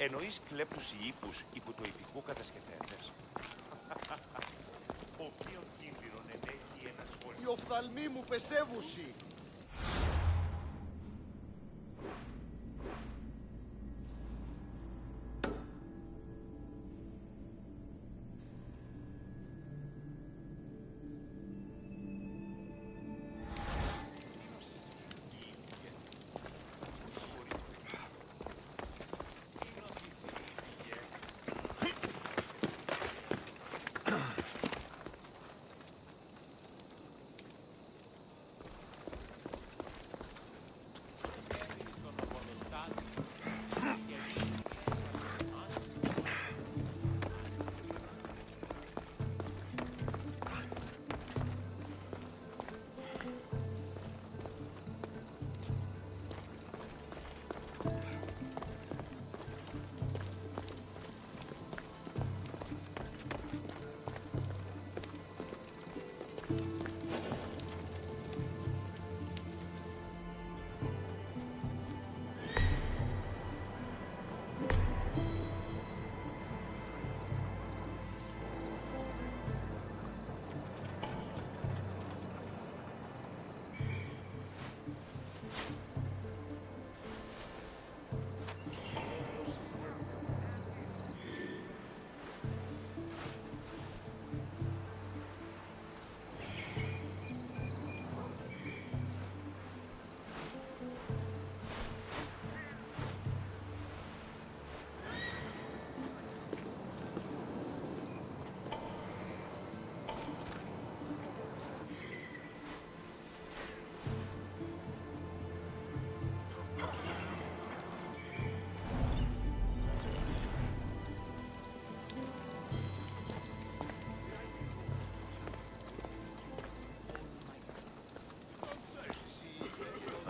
Εννοείς κλέπτους ιήπους υπό του ηθικού κατασκευέντες. Οποίον κίνδυνον ενέχει ένα σχόλιο. Οι οφθαλμοί μου πεσεύουσι.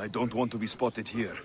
I don't want to be spotted here.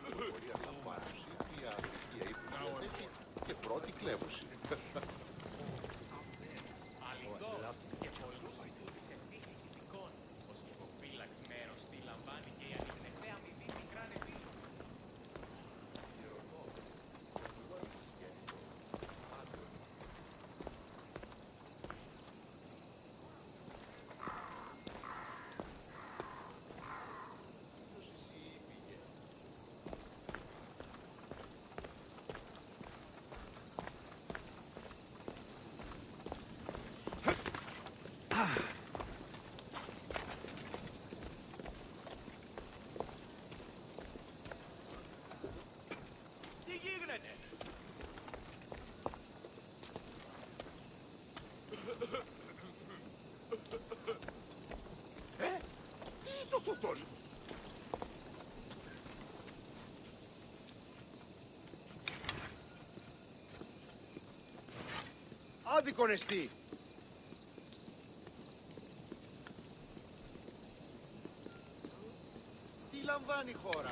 Άδικον εστί. Τι λαμβάνει η χώρα.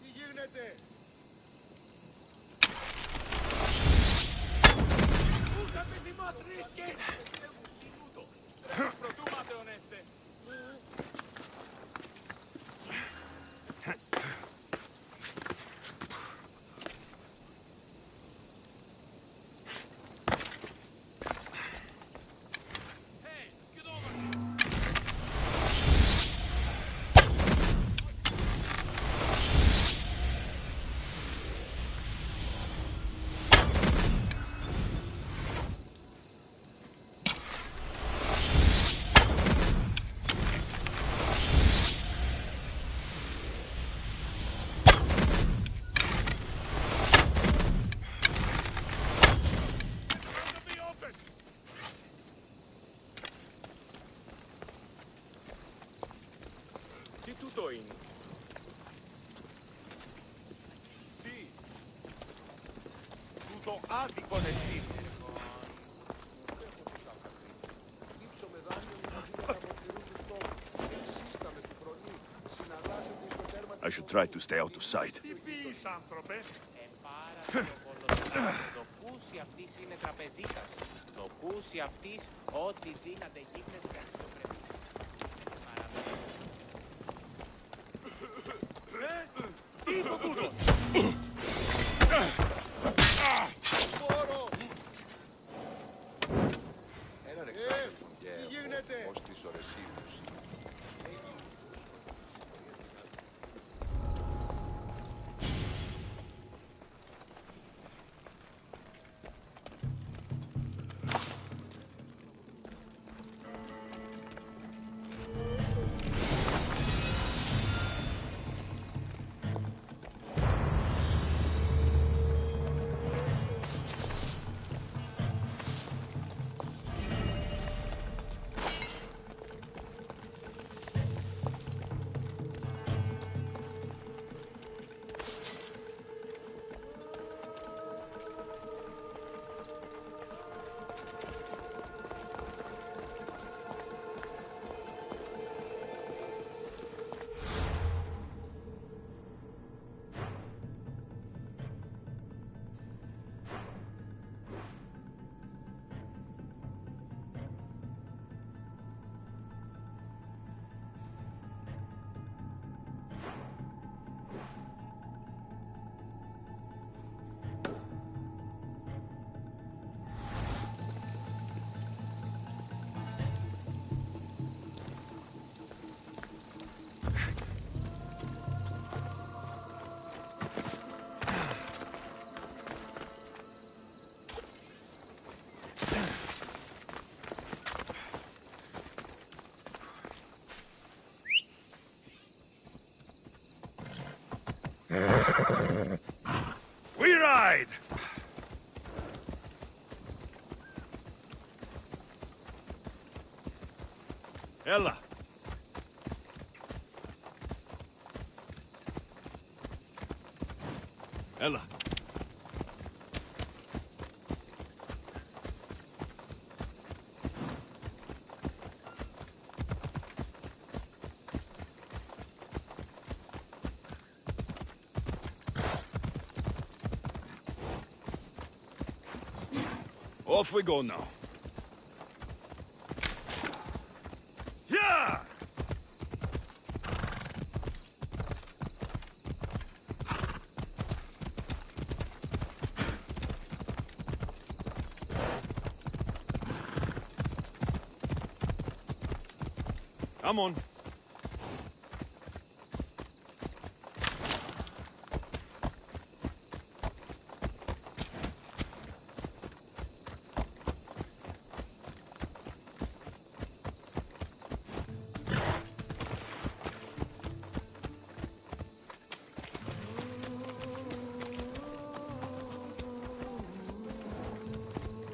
Τι γίνεται. Ούσα πετυμά τρίσκε. Προτούματε ονέστε. το άδικο εστί. Ήψω με δάνειο με τα από πληρούν του στόχου. Εξίσταμε τη φρονή. Συναλλάσσεται στο τέρμα I should try to stay out of sight. Τι πεις, άνθρωπε? Πάρα το κούσι αυτής είναι τραπεζίτας. Το κούσι αυτής ό,τι δύναται γίγνεσθε αξιοπρεπή. Τι είναι τούτο? Πόρο! Έναν εξάρτητο και τι γίνεται? ως τις ώρες ήλους. We ride! Ella! Ella! Off we go now. Yeah! Come on.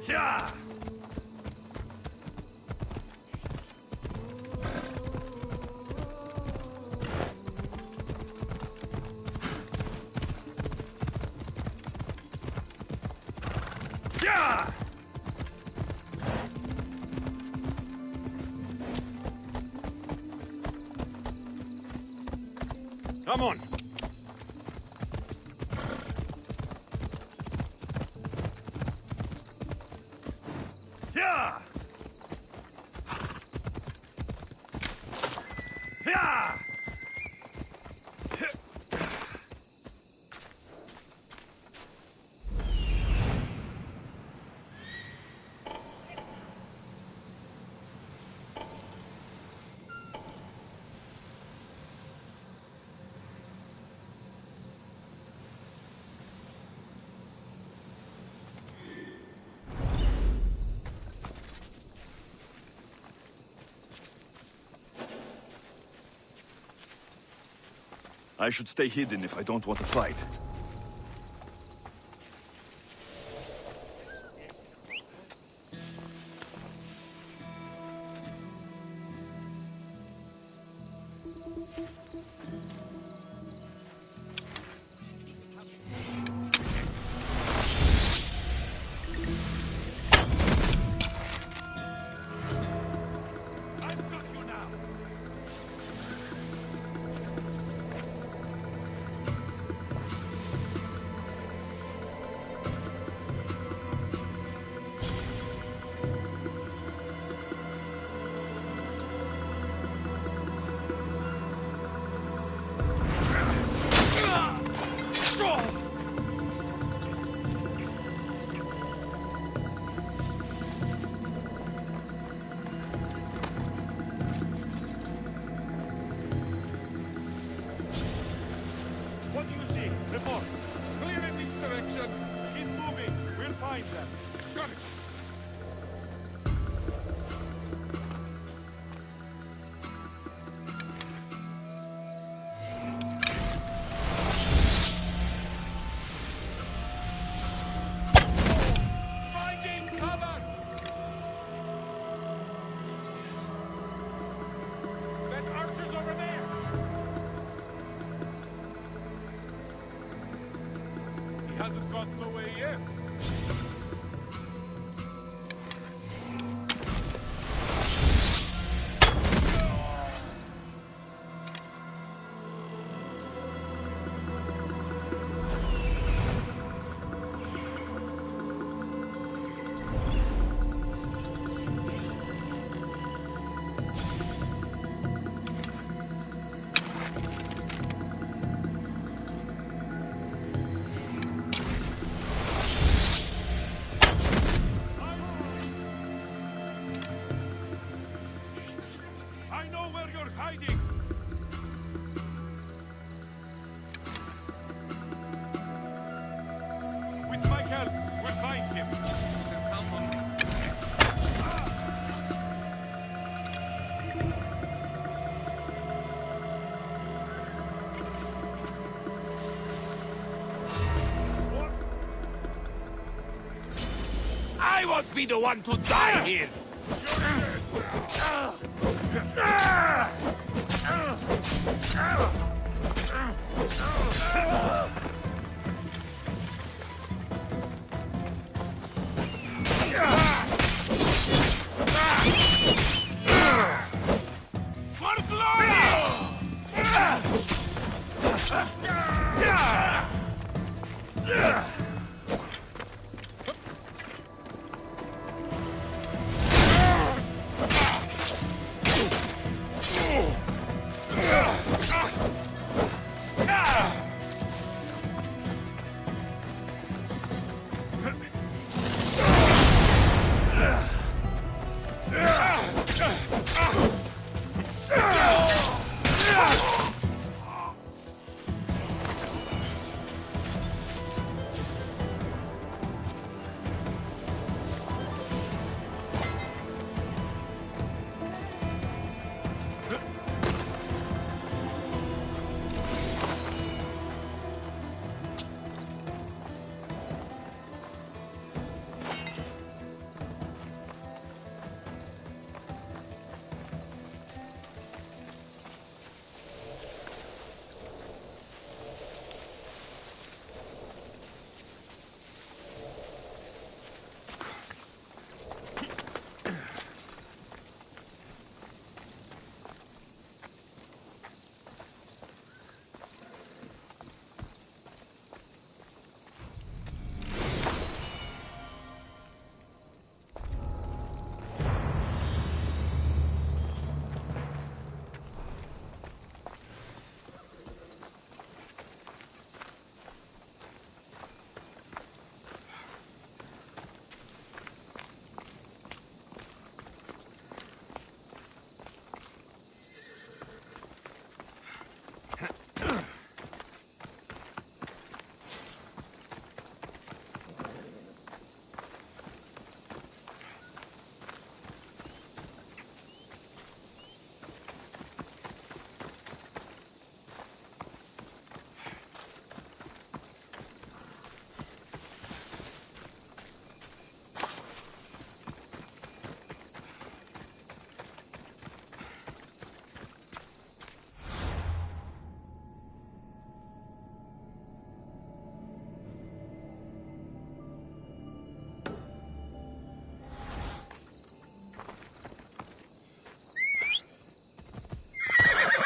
Yeah! Yeah! Come on. Yeah! Yeah! I should stay hidden if I don't want to fight. be the one to die here! For glory!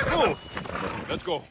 Move! Let's go.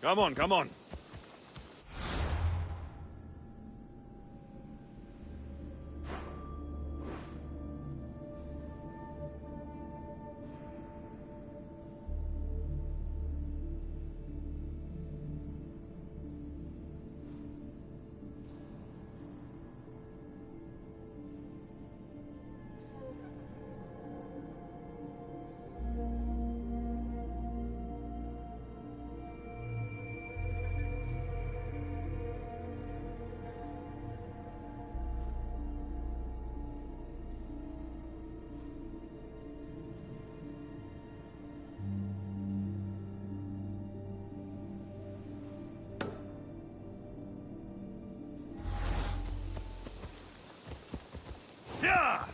Come on, come on. Yeah!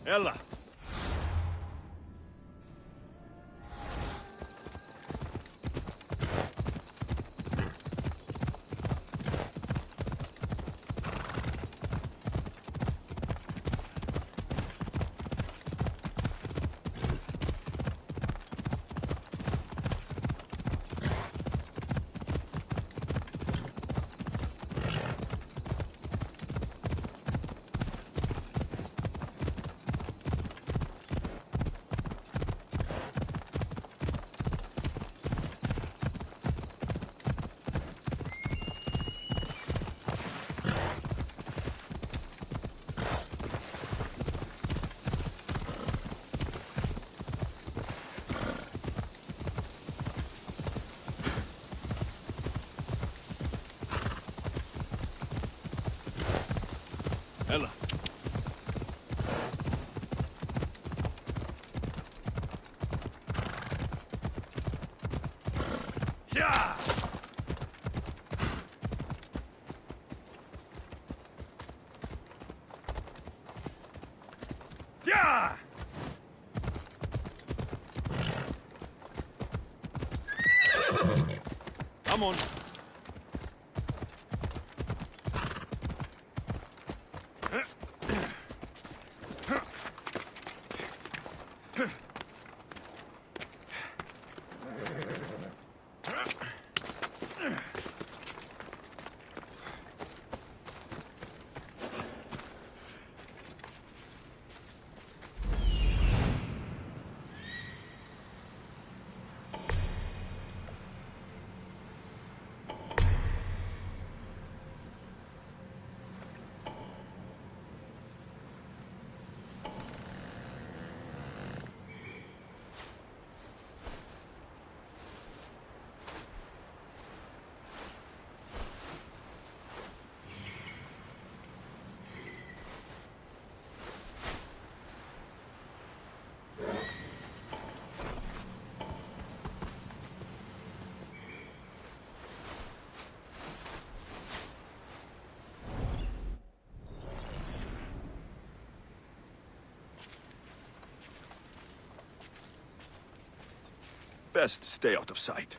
Ella! Ella! Yeah! Yeah! Come on. Best stay out of sight.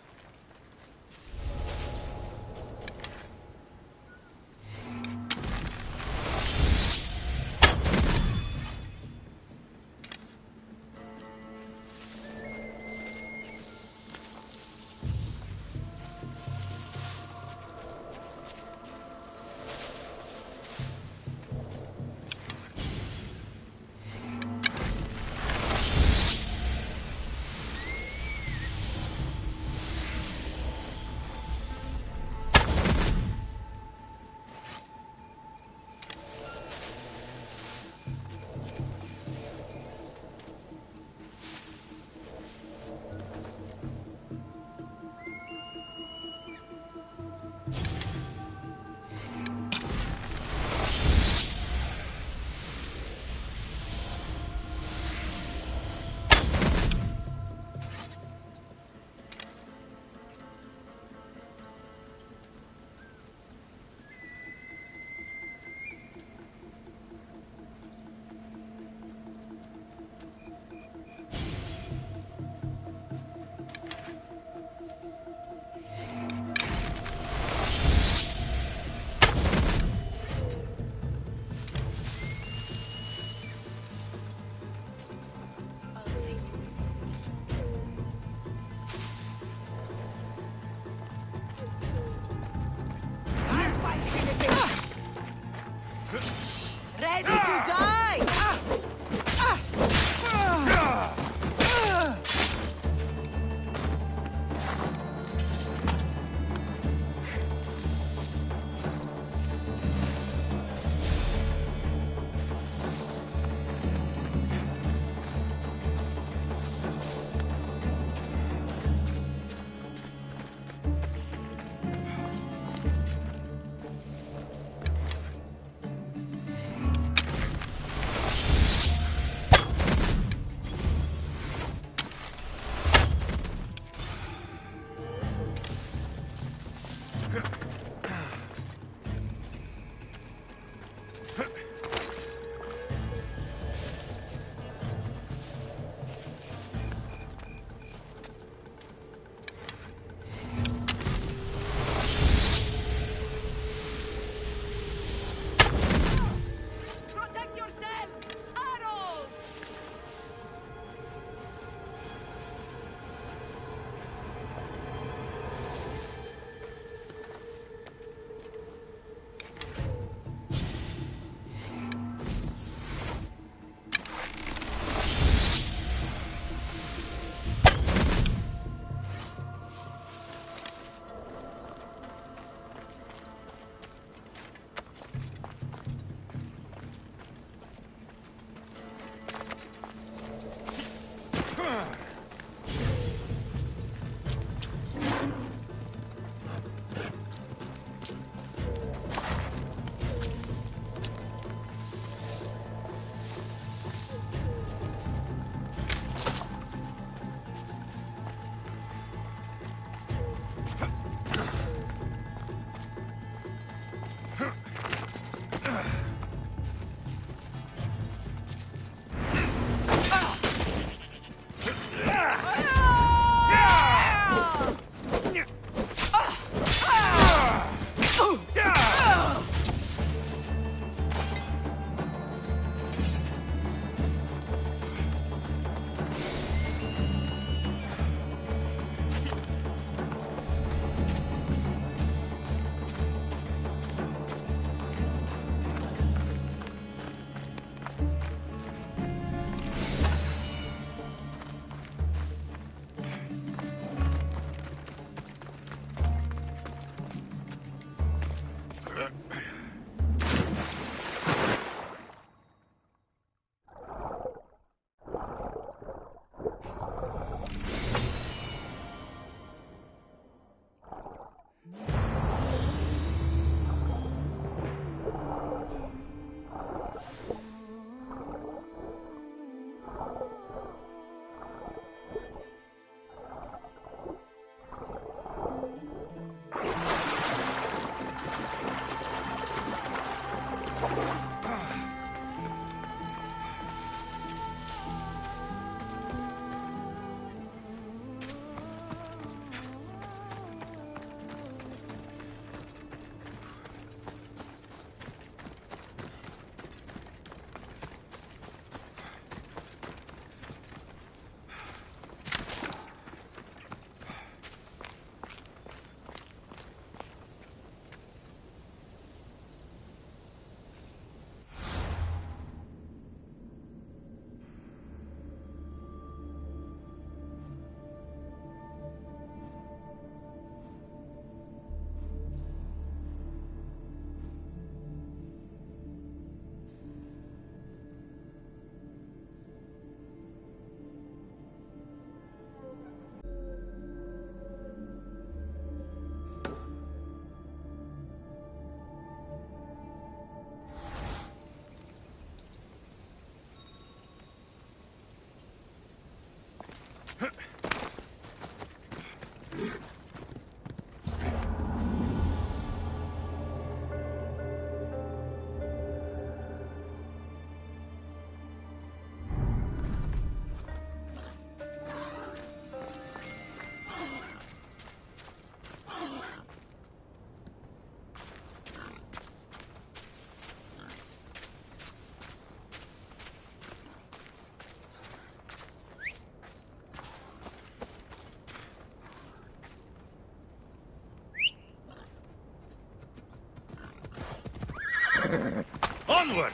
Onward!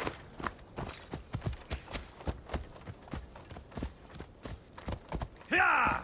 Yeah!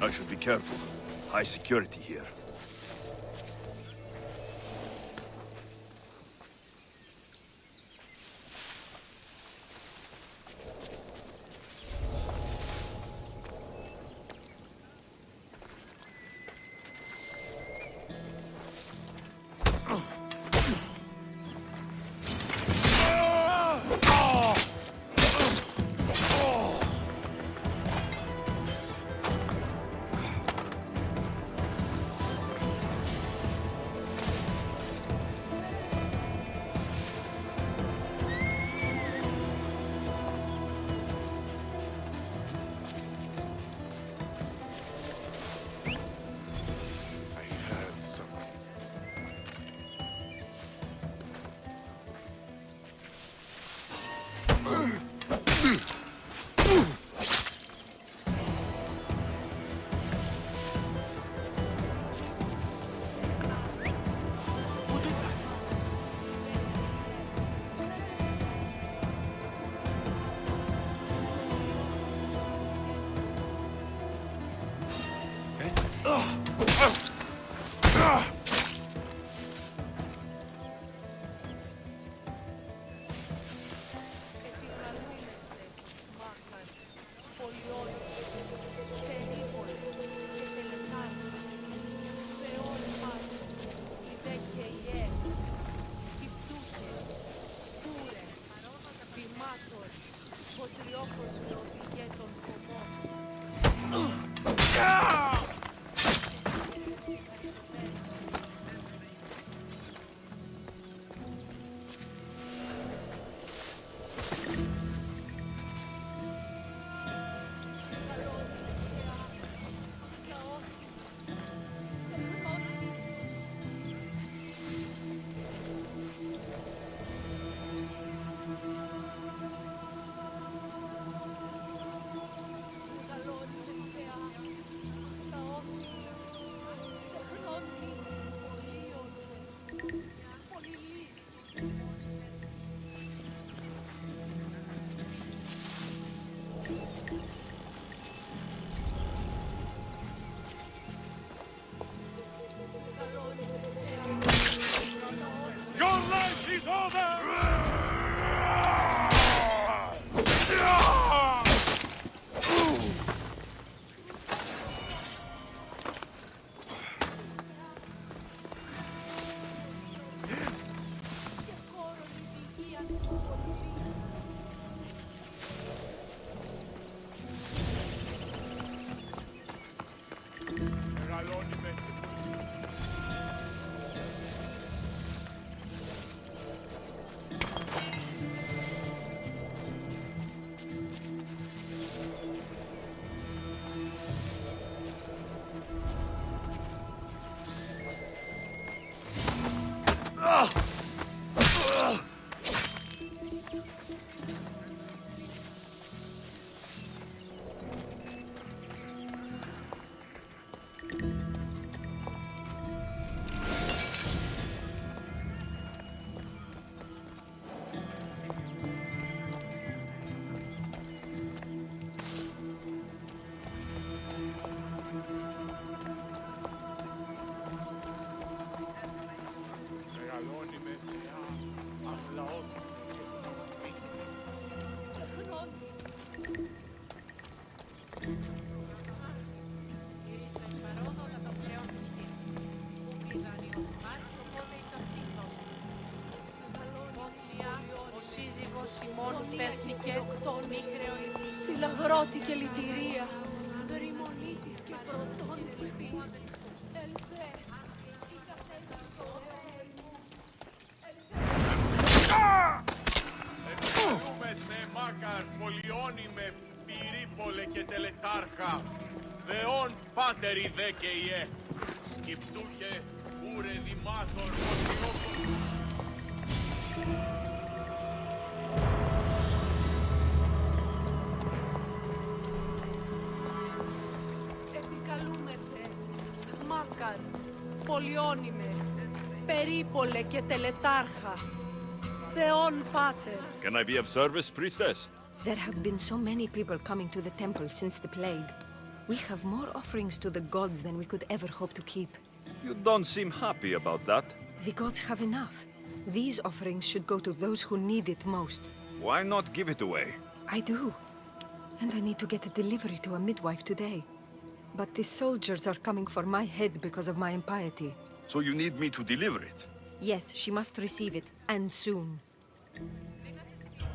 I should be careful. High security here. Your life is over! Φυλαγρώτη και λυτηρία, δρυμονίτης και φροντών ελπίς, ελθέ, η καθέτας Ευχαριστούμε σε Μάκαρ, πολιώνυμε, πυρήπολε και τελετάρχα, δεόν πάτεροι δε και ιέ, σκυπτούχε, ούρε δημάτορ, Μάκαρ, πολιώνυμε, περίπολε και τελετάρχα, Θεόν Πάτερ. Can I be of service, priestess? There have been so many people coming to the temple since the plague. We have more offerings to the gods than we could ever hope to keep. You don't seem happy about that. The gods have enough. These offerings should go to those who need it most. Why not give it away? I do. And I need to get a delivery to a midwife today. But the soldiers are coming for my head because of my impiety. So you need me to deliver it? Yes, she must receive it, and soon.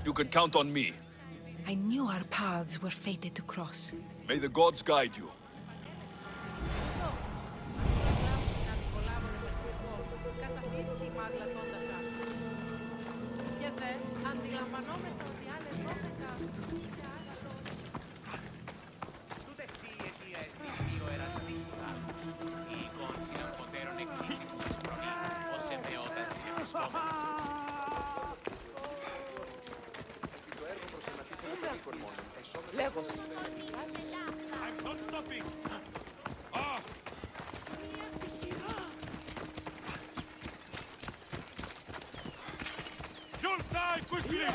You can count on me. I knew our paths were fated to cross. May the gods guide you. I'm not stopping! You'll die quickly!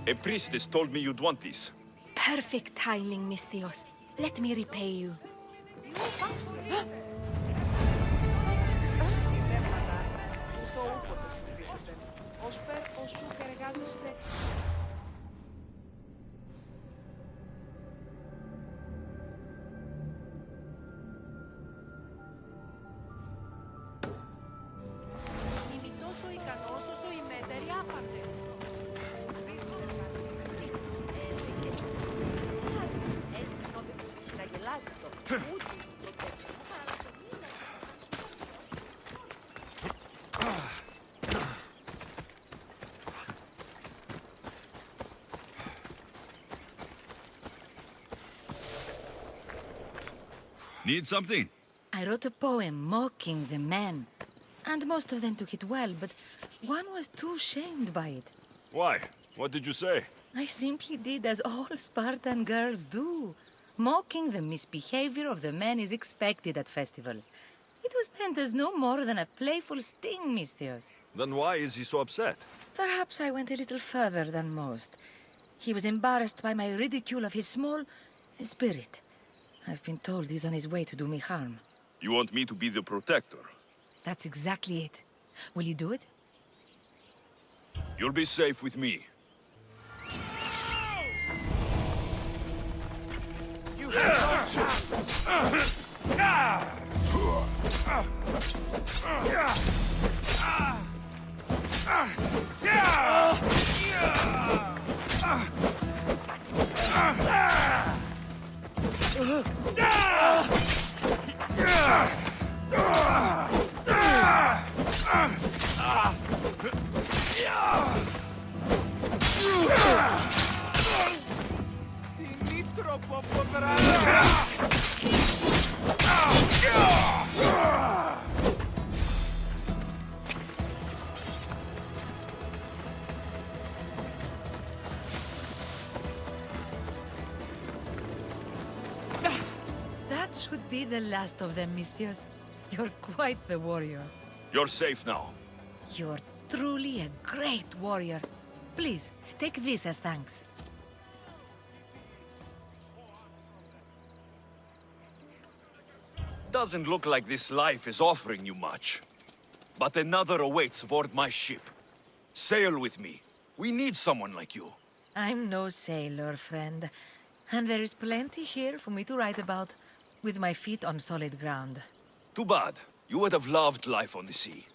A priestess told me you'd want these. Perfect timing, Misthios. Let me repay you. Need something? I wrote a poem mocking the men. And most of them took it well, but one was too shamed by it. Why? What did you say? I simply did as all Spartan girls do. Mocking the misbehavior of the men is expected at festivals. It was meant as no more than a playful sting, Misthios. Then why is he so upset? Perhaps I went a little further than most. He was embarrassed by my ridicule of his small spirit. I've been told he's on his way to do me harm. You want me to be the protector? That's exactly it. Will you do it? You'll be safe with me. You have no chance! That should be the last of them, Misthios. You're quite the warrior. You're safe now. You're truly a great warrior. Please, take this as thanks. Doesn't look like this life is offering you much. But another awaits aboard my ship. Sail with me. We need someone like you. I'm no sailor, friend. And there is plenty here for me to write about, with my feet on solid ground. Too bad. You would have loved life on the sea.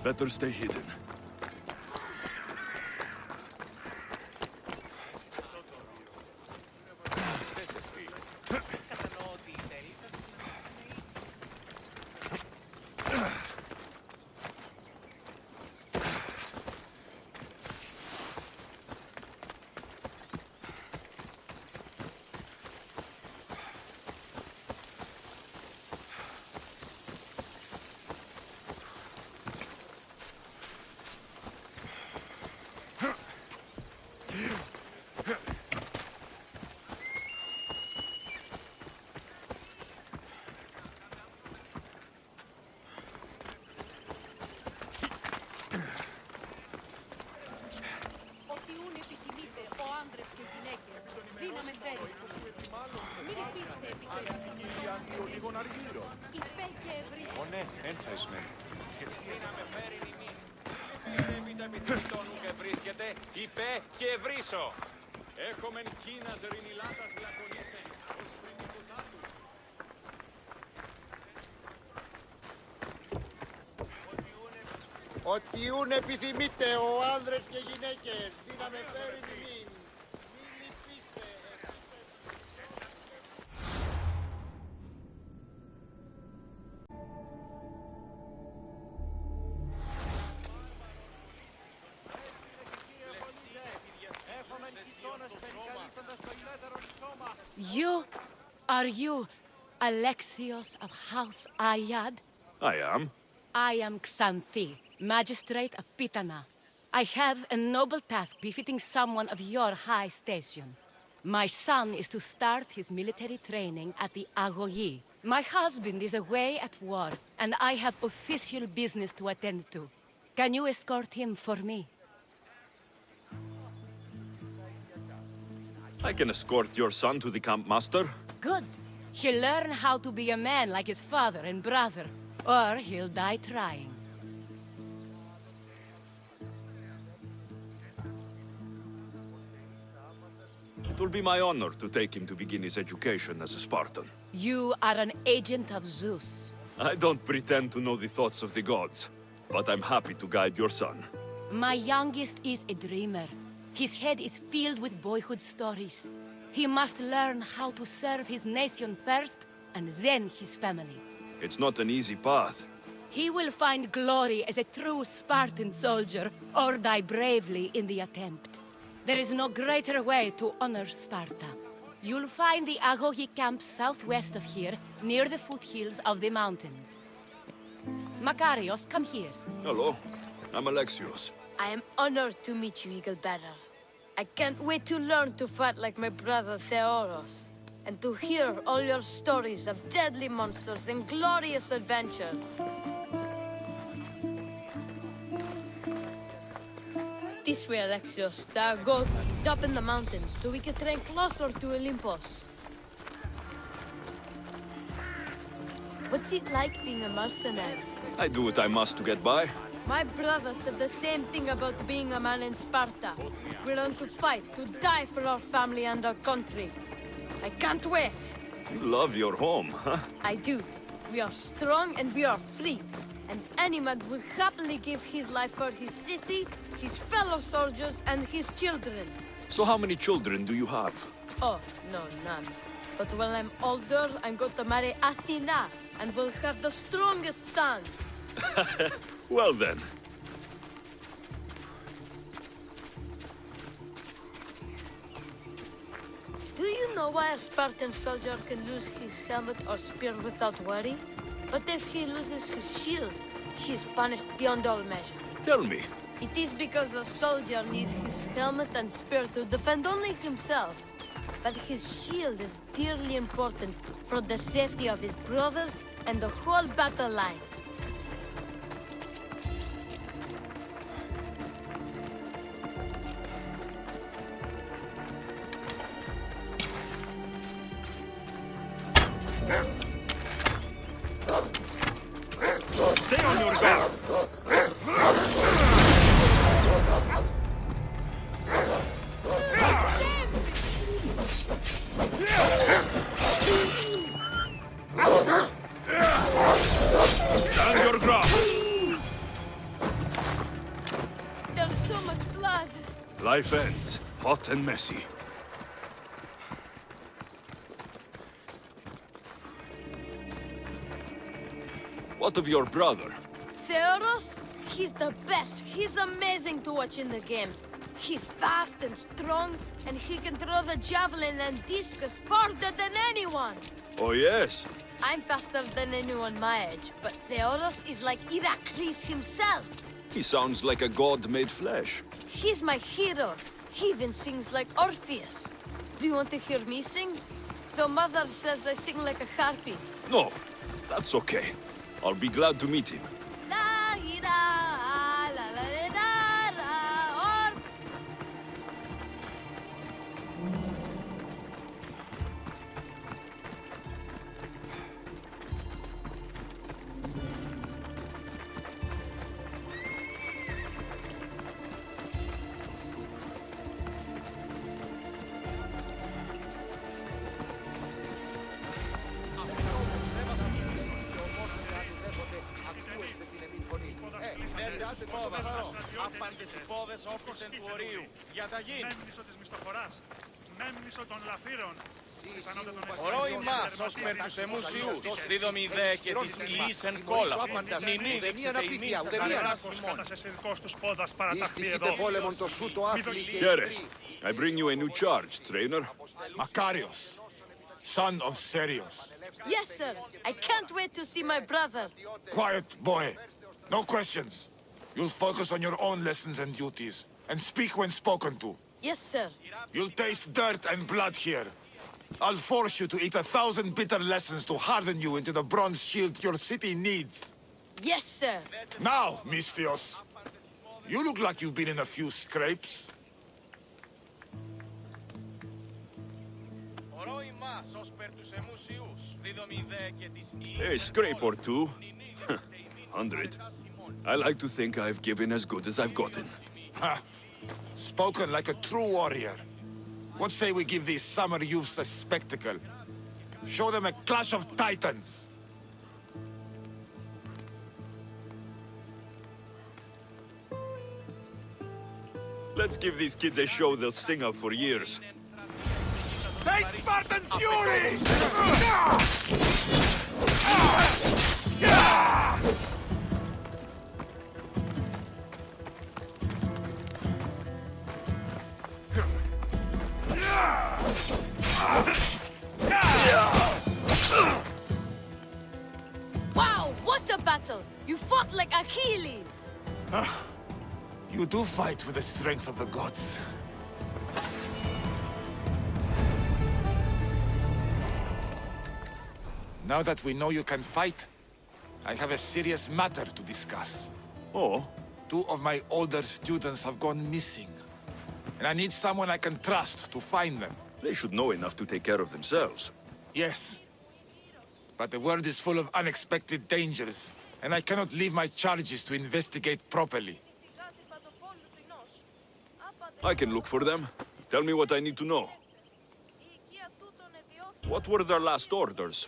Better stay hidden. Κατανοώ ότι η θέλη σας είναι να Ό,τι ούν επιθυμείτε, ο άντρες και γυναίκες, δύναμε φέρει. Μην υφίστε επικοινωνία. Λίγων αργύρων. Υπέ και ευρύς. Ω ναι, ένθασμεν. δύναμε φέρει ημίν. Έπειτα επιθυμητόν ουκ βρίσκεται, υπέ και ευρύσω. Έχομεν κίνας ρινιλάτας λακωνίτε, ως φρυνικοτάτου. Ό,τι ούν επιθυμείτε, ο άνδρες και γυναίκες, δύναμε φέρει μην. Μην λυπήστε. Are you Alexios of House Ayad? I am. I am Xanthi, magistrate of Pitana. I have a noble task befitting someone of your high station. My son is to start his military training at the Agogi. My husband is away at war, and I have official business to attend to. Can you escort him for me? I can escort your son to the camp master. Good. He'll learn how to be a man like his father and brother, or he'll die trying. It will be my honor to take him to begin his education as a Spartan. You are an agent of Zeus. I don't pretend to know the thoughts of the gods, but I'm happy to guide your son. My youngest is a dreamer. His head is filled with boyhood stories. He must learn how to serve his nation first, and then his family. It's not an easy path. He will find glory as a true Spartan soldier, or die bravely in the attempt. There is no greater way to honor Sparta. You'll find the Agogi camp southwest of here, near the foothills of the mountains. Makarios, come here. Hello, I'm Alexios. I am honored to meet you, Eagle Bearer. I can't wait to learn to fight like my brother Theoros, and to hear all your stories of deadly monsters and glorious adventures. This way, Alexios. The Agog is up in the mountains, so we can train closer to Olympus. What's it like being a mercenary? I do what I must to get by. My brother said the same thing about being a man in Sparta. We learn to fight, to die for our family and our country. I can't wait. You love your home, huh? I do. We are strong and we are free. And any man would happily give his life for his city, his fellow soldiers, and his children. So how many children do you have? Oh, no, none. But when I'm older, I'm going to marry Athena, and we'll have the strongest sons. Well then. Do you know why a Spartan soldier can lose his helmet or spear without worry? But if he loses his shield, he is punished beyond all measure. Tell me. It is because a soldier needs his helmet and spear to defend only himself. But his shield is dearly important for the safety of his brothers and the whole battle line. Stay on your guard! Life ends, hot and messy. What of your brother? Theodos? He's the best. He's amazing to watch in the games. He's fast and strong, and he can throw the javelin and discus farther than anyone. Oh yes? I'm faster than anyone my age, but Theodos is like Heracles himself. He sounds like a god made flesh. He's my hero. He even sings like Orpheus. Do you want to hear me sing? Though Mother says I sing like a harpy. No, that's okay. I'll be glad to meet him. La ida, la la da da, or Άπαντες οι πόδες όπισθεν του ορίου. Για τα γην. Μέμνησο της μισθοφοράς. Μέμνησο των λαφύρων. Ορόι μας ως περ τους εμούσιους. Δίδομη δε και της υλής εν κόλαφη. Μην είδεξετε ημί τους ανεράσιμων. Δυστυχείτε πόλεμον το σου το άθλη και... Here, I bring you a new charge, trainer. Makarios, son of Serios. yes, sir. I can't wait to see my brother. Quiet, boy. No questions. You'll focus on your own lessons and duties, and speak when spoken to. Yes, sir. You'll taste dirt and blood here. I'll force you to eat 1,000 bitter lessons to harden you into the bronze shield your city needs. Yes, sir. Now, Misthios, you look like you've been in a few scrapes. Ορόι μας ως περ τους εμούσιους. Δίδομη δε και της υλής A scrape or two. 100. I like to think I've given as good as I've gotten. Ha! Spoken like a true warrior. What say we give these summer youths a spectacle? Show them a clash of titans! Let's give these kids a show they'll sing of for years. Hey, Spartan fury! Wow, what a battle! You fought like Achilles. You do fight with the strength of the gods. Now that we know you can fight, I have a serious matter to discuss. Oh? 2 of my older students have gone missing. And I need someone I can trust to find them. They should know enough to take care of themselves. Yes. But the world is full of unexpected dangers, and I cannot leave my charges to investigate properly. I can look for them. Tell me what I need to know. What were their last orders?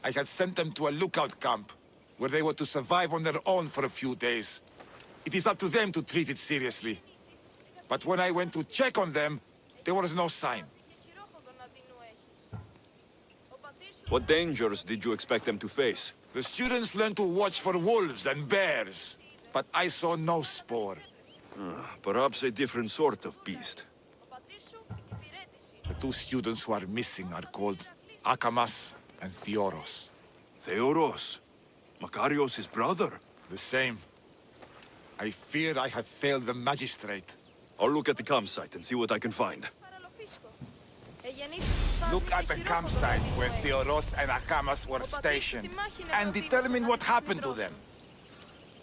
I had sent them to a lookout camp, where they were to survive on their own for a few days. It is up to them to treat it seriously. But when I went to check on them, there was no sign. What dangers did you expect them to face? The students learned to watch for wolves and bears, but I saw no spoor. Perhaps a different sort of beast. The 2 students who are missing are called Akamas and Theoros. Theoros? Makarios' brother? The same. I fear I have failed the magistrate. I'll look at the campsite and see what I can find. Look at the campsite where Theoros and Akamas were stationed, and determine what happened to them.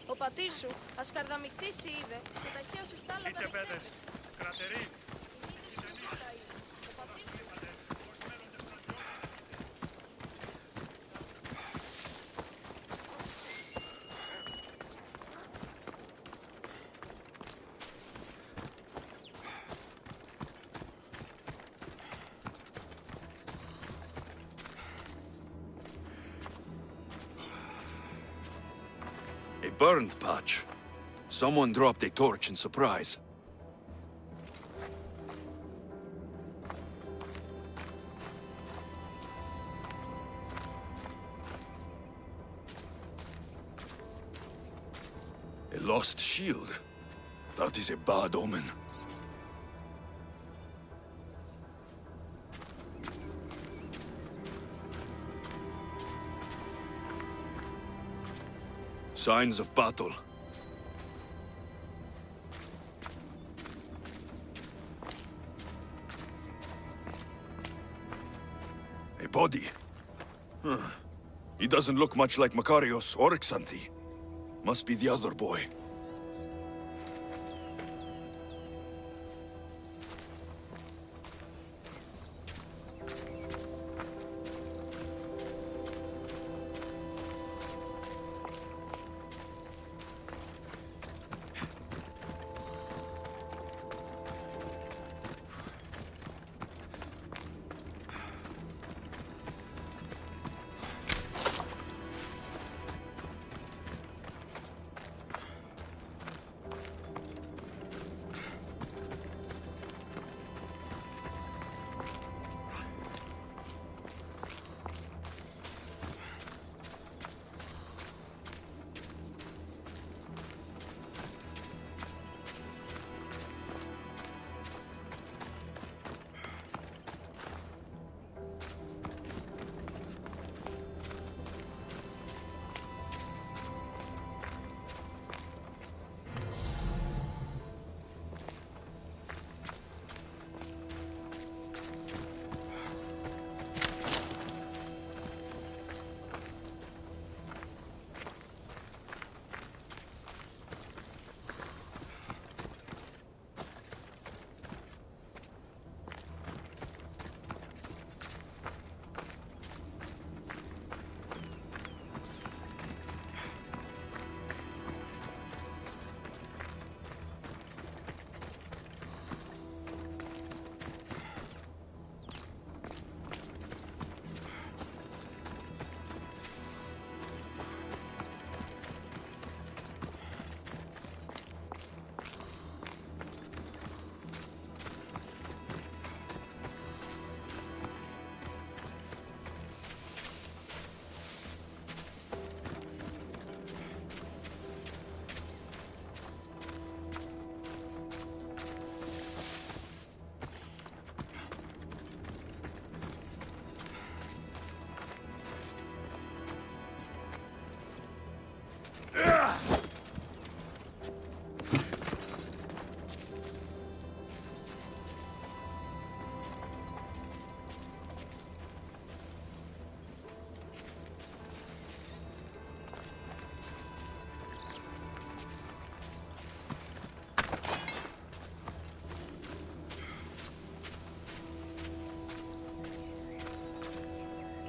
Ο πατήρ σου ασκαρδαμιχτήσει είδε και ταχαίωσε στα άλλα τα παιδες, κρατεροί. A burned patch. Someone dropped a torch in surprise. lost shield. That is a bad omen. Signs of battle. A body. Huh. He doesn't look much like Makarios or Xanthi. Must be the other boy.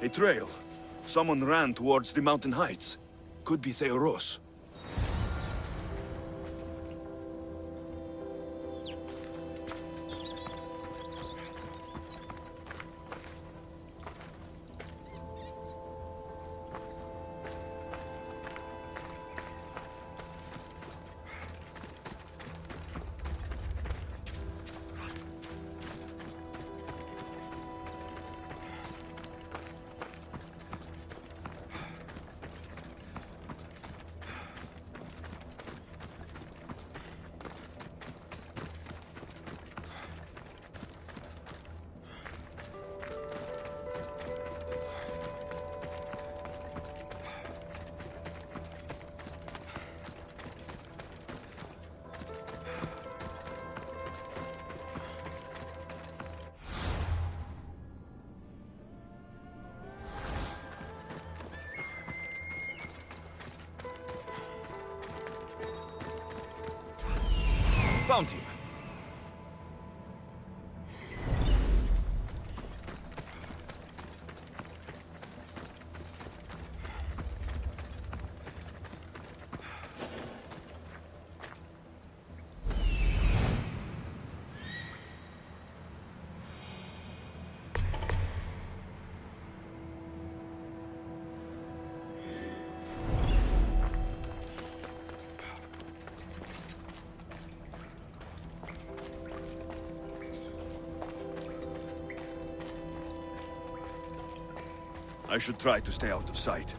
A trail. Someone ran towards the mountain heights. Could be Theoros. Found him. I should try to stay out of sight.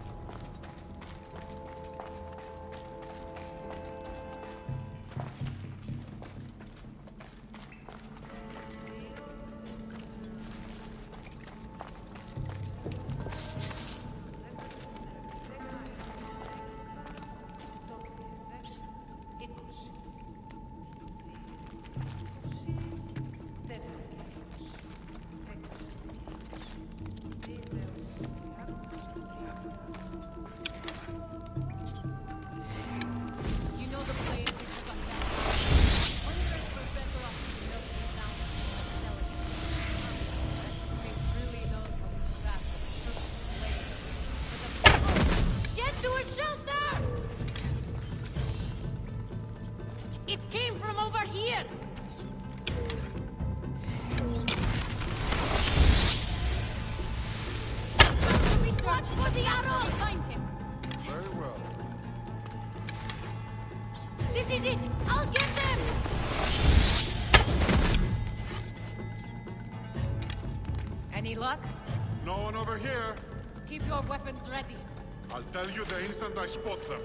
It came from over here! Watch for the arrow! Find him! Very well. This is it! I'll get them! Any luck? No one over here. Keep your weapons ready. I'll tell you the instant I spot them.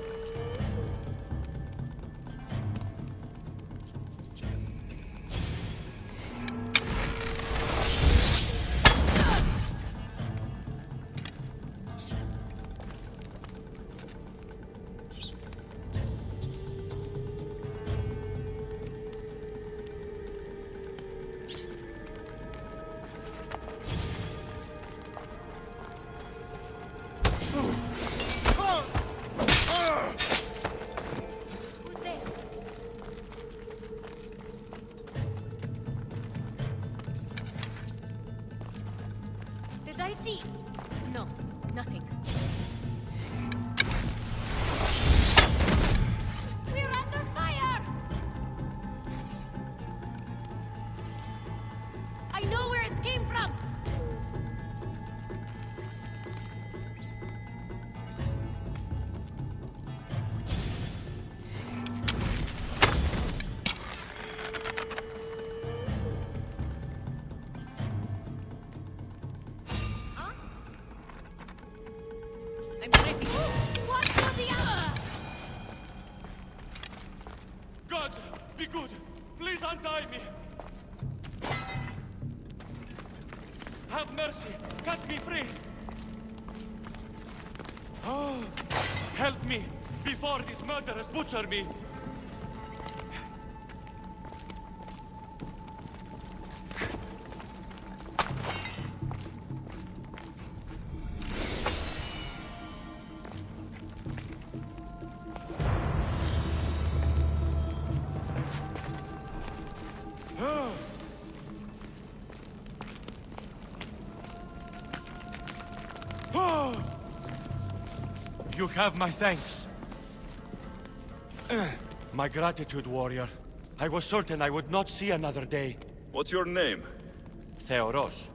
Who's there? Did I see? No, nothing. We're under fire! I know where it came from! Huh? I'm ready. Watch for the other! God, be good. Please untie me. Have mercy. Cut me free. Oh, help me before these murderers butcher me. You have my thanks. My gratitude, warrior. I was certain I would not see another day. What's your name? Theoros.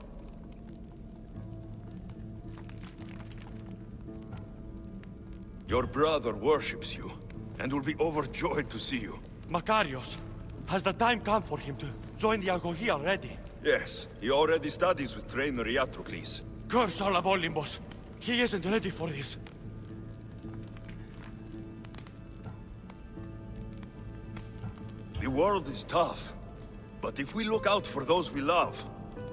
Your brother worships you, and will be overjoyed to see you. Makarios. Has the time come for him to join the Agogi already? Yes, he already studies with trainer Achilles. Curse all of Olympus. He isn't ready for this. The world is tough, but if we look out for those we love,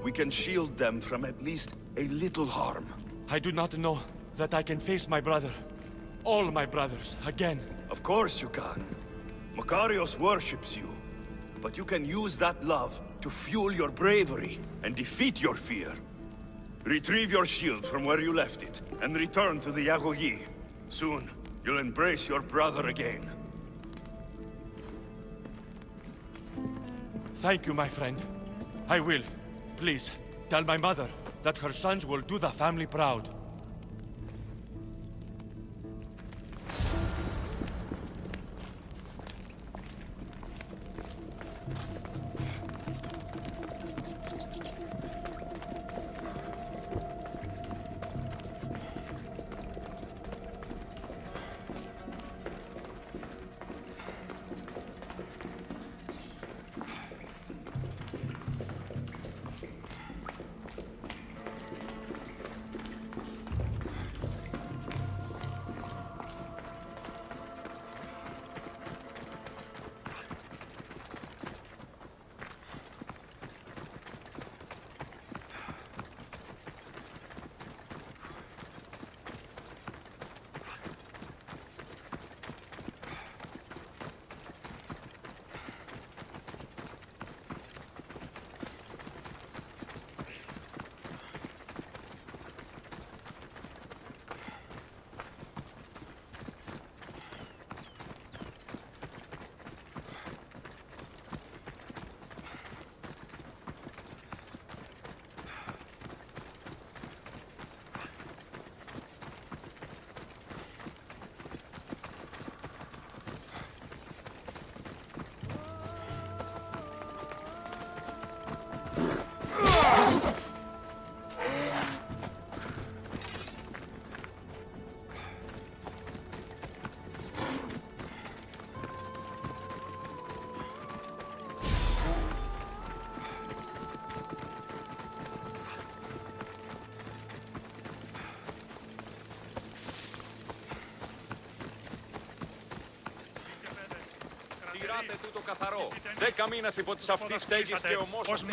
we can shield them from at least a little harm. I do not know that I can face my brother. All my brothers, again. Of course you can. Makarios worships you, but you can use that love to fuel your bravery and defeat your fear. Retrieve your shield from where you left it, and return to the Agogi. Soon, you'll embrace your brother again. Thank you, my friend. I will. Please, tell my mother that her sons will do the family proud. Κράτε τούτο καθαρό. 10 μήνες υπό τις αυτής στέγης και όμως...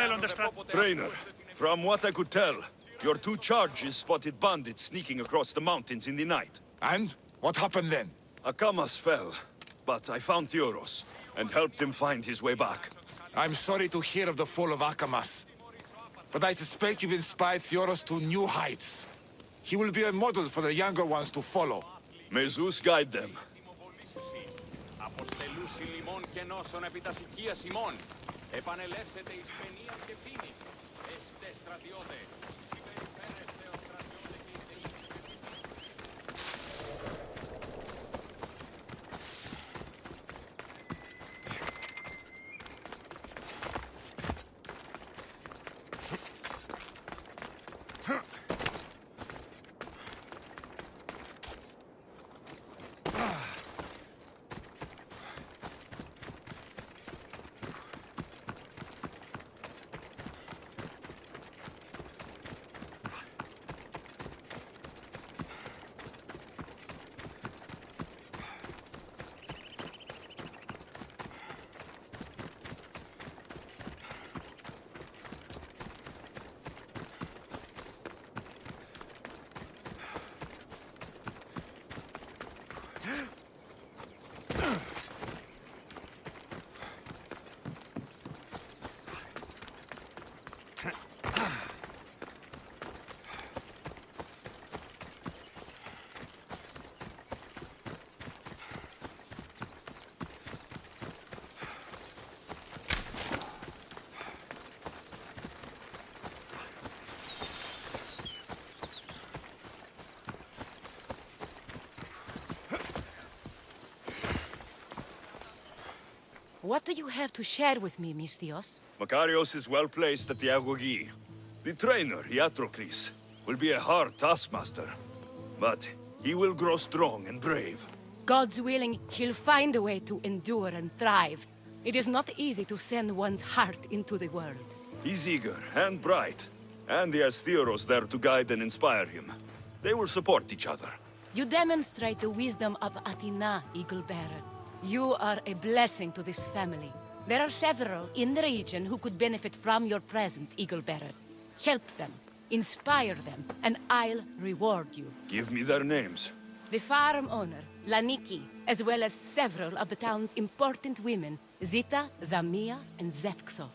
Trainer, from what I could tell, your two charges spotted bandits sneaking across the mountains in the night. And? What happened then? Akamas fell, but I found Theoros and helped him find his way back. I'm sorry to hear of the fall of Akamas. But I suspect you've inspired Theoros to new heights. He will be a model for the younger ones to follow. May Zeus guide them. Αποστελούσι λιμών και νόσων επί τας οικίας ημών. Επανελεύσετε εις παινίαν και πίνη. Εστε στρατιώτε. Συμπεριφέρεστε ως στρατιώτε και είστε What do you have to share with me, Misthios? Makarios is well placed at the Agogi. The trainer, Iatrocles, will be a hard taskmaster. But he will grow strong and brave. God's willing, he'll find a way to endure and thrive. It is not easy to send one's heart into the world. He's eager and bright. And he has Theoros there to guide and inspire him. They will support each other. You demonstrate the wisdom of Athena, Eagle-Bearer. You are a blessing to this family. There are several in the region who could benefit from your presence, Eagle-Bearer. Help them, inspire them, and I'll reward you. Give me their names. The farm owner, Laniki, as well as several of the town's important women, Zita, Damia, and Zefxo.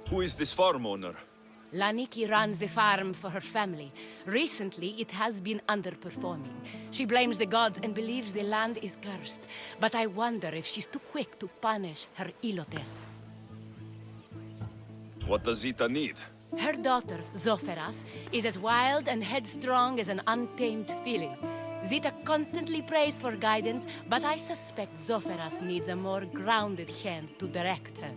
Who is this farm owner? Laniki runs the farm for her family. Recently, it has been underperforming. She blames the gods and believes the land is cursed. But I wonder if she's too quick to punish her ilotes. What does Zita need? Her daughter, Zoferas, is as wild and headstrong as an untamed filly. Zita constantly prays for guidance, but I suspect Zoferas needs a more grounded hand to direct her.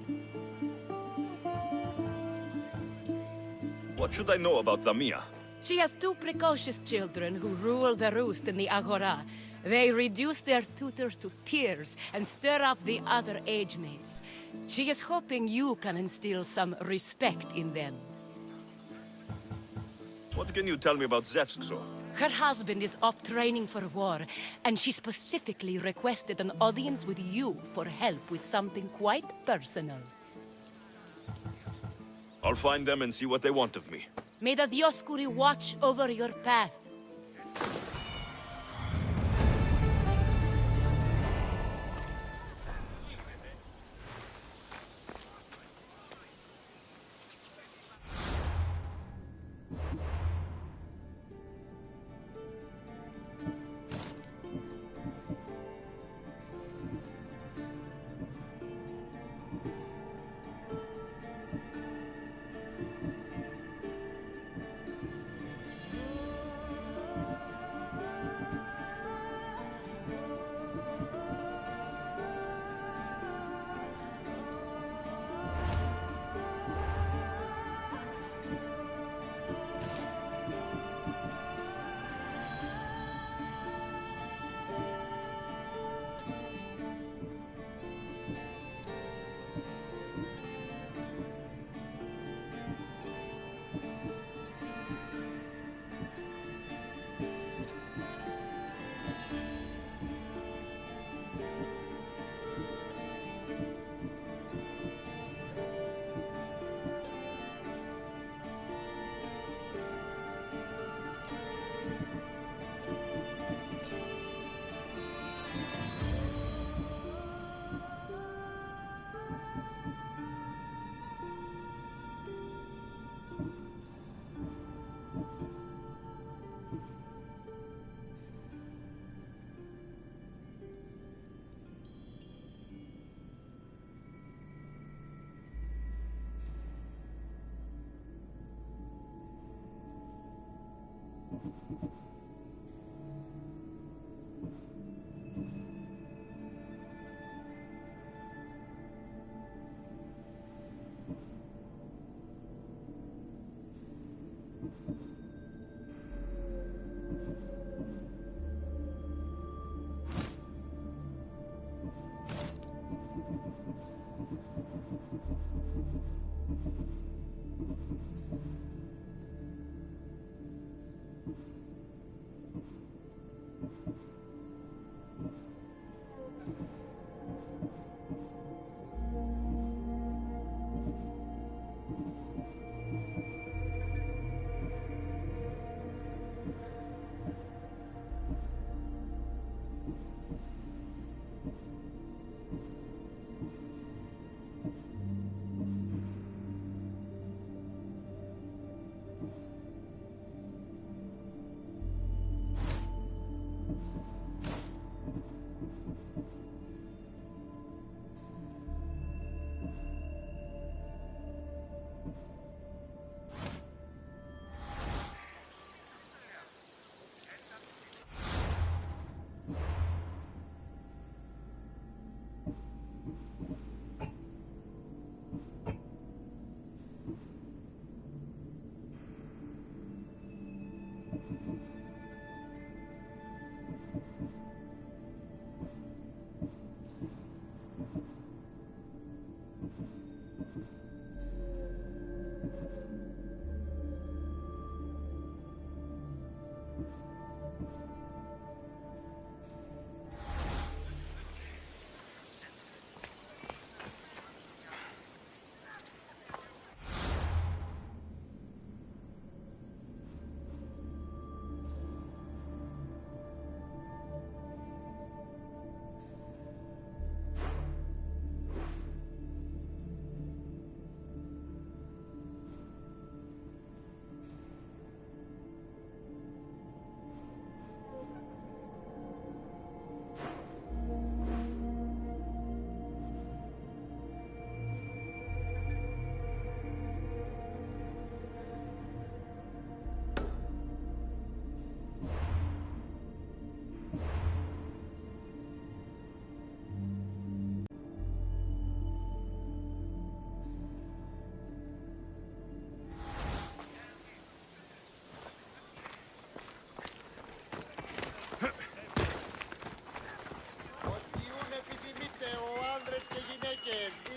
What should I know about Damia? She has two precocious children who rule the roost in the Agora. They reduce their tutors to tears and stir up the other age mates. She is hoping you can instill some respect in them. What can you tell me about Zefxo? Her husband is off training for war, and she specifically requested an audience with you for help with something quite personal. I'll find them and see what they want of me. May the Dioscuri watch over your path.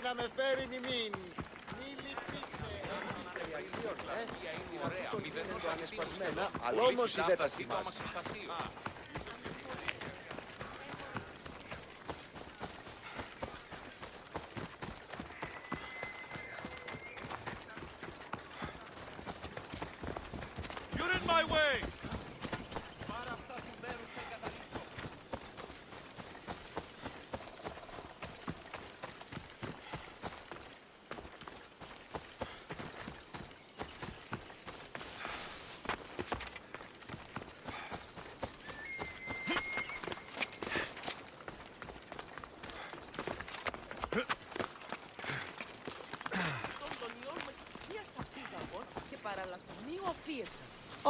να με φέρει νημήν. Μη λυπήστε. Αυτό γίνεται ανεσπασμένα, αλλά όμως η δεν τα θυμάσαι. You're in my way!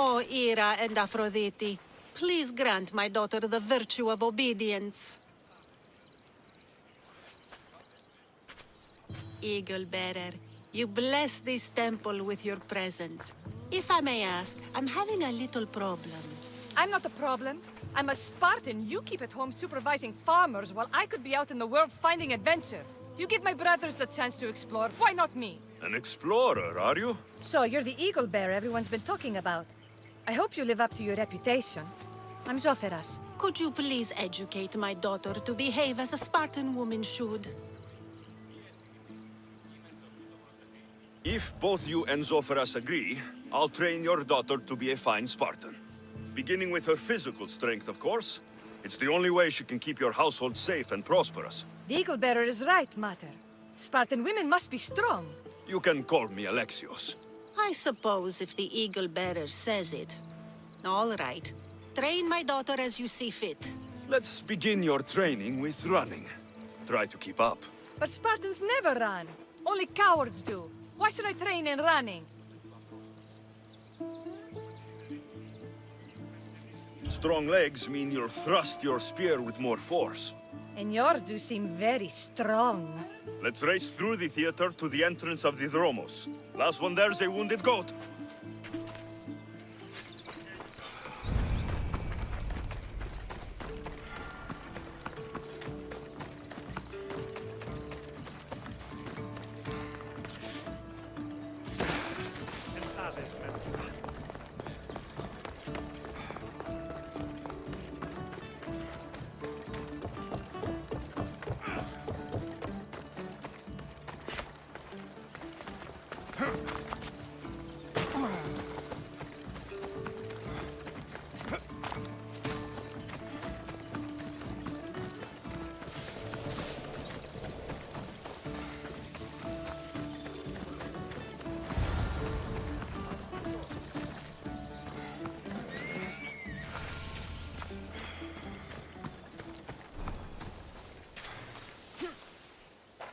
Oh, Ira and Aphrodite, please grant my daughter the virtue of obedience. Eagle-bearer, you bless this temple with your presence. If I may ask, I'm having a little problem. I'm not the problem. I'm a Spartan. You keep at home supervising farmers while I could be out in the world finding adventure. You give my brothers the chance to explore. Why not me? An explorer, are you? So you're the eagle bearer everyone's been talking about. I hope you live up to your reputation. I'm Zoferas. Could you please educate my daughter to behave as a Spartan woman should? If both you and Zoferas agree, I'll train your daughter to be a fine Spartan. Beginning with her physical strength, of course. It's the only way she can keep your household safe and prosperous. The eagle bearer is right, Mater. Spartan women must be strong. You can call me Alexios. I suppose if the eagle-bearer says it. All right. Train my daughter as you see fit. Let's begin your training with running. Try to keep up. But Spartans never run. Only cowards do. Why should I train in running? Strong legs mean you'll thrust your spear with more force. And yours do seem very strong. Let's race through the theater to the entrance of the Dromos. Last one there's a wounded goat.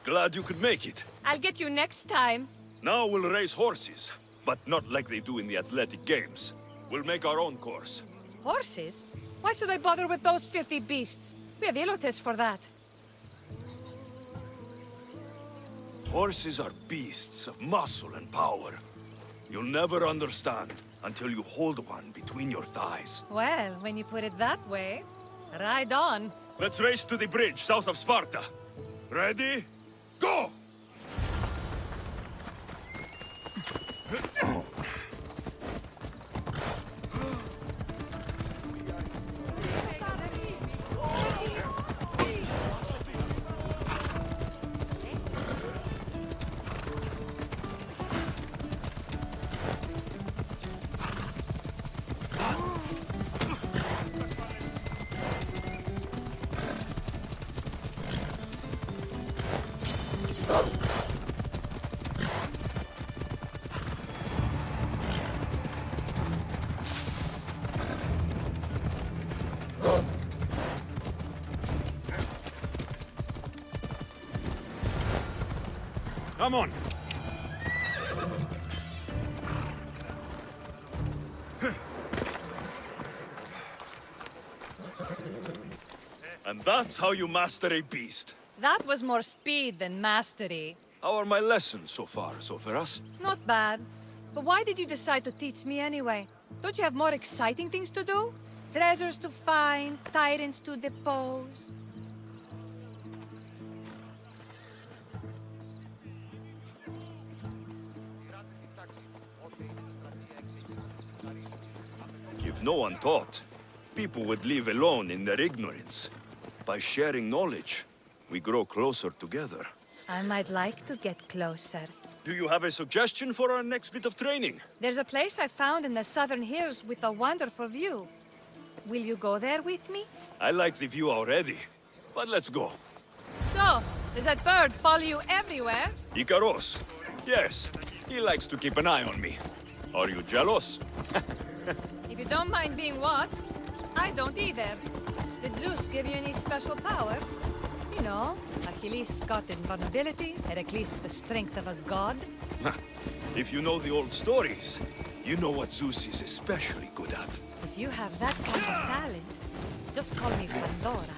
Glad you could make it. I'll get you next time. Now we'll race horses, but not like they do in the athletic games. We'll make our own course. Horses? Why should I bother with those filthy beasts? We have Elotes for that. Horses are beasts of muscle and power. You'll never understand until you hold one between your thighs. Well, when you put it that way, ride on. Let's race to the bridge south of Sparta. Ready? Go! Come on. And that's how you master a beast. That was more speed than mastery. How are my lessons so far, Soferas? Not bad. But why did you decide to teach me anyway? Don't you have more exciting things to do? Treasures to find, tyrants to depose. If no one taught, people would live alone in their ignorance. By sharing knowledge, we grow closer together. I might like to get closer. Do you have a suggestion for our next bit of training? There's a place I found in the southern hills with a wonderful view. Will you go there with me? I like the view already, but let's go. So, does that bird follow you everywhere? Icaros. Yes, he likes to keep an eye on me. Are you jealous? If you don't mind being watched, I don't either. Did Zeus give you any special powers? You know, Achilles got invulnerability, Heracles the strength of a god. If you know the old stories, you know what Zeus is especially good at. If you have that kind of talent, just call me Pandora.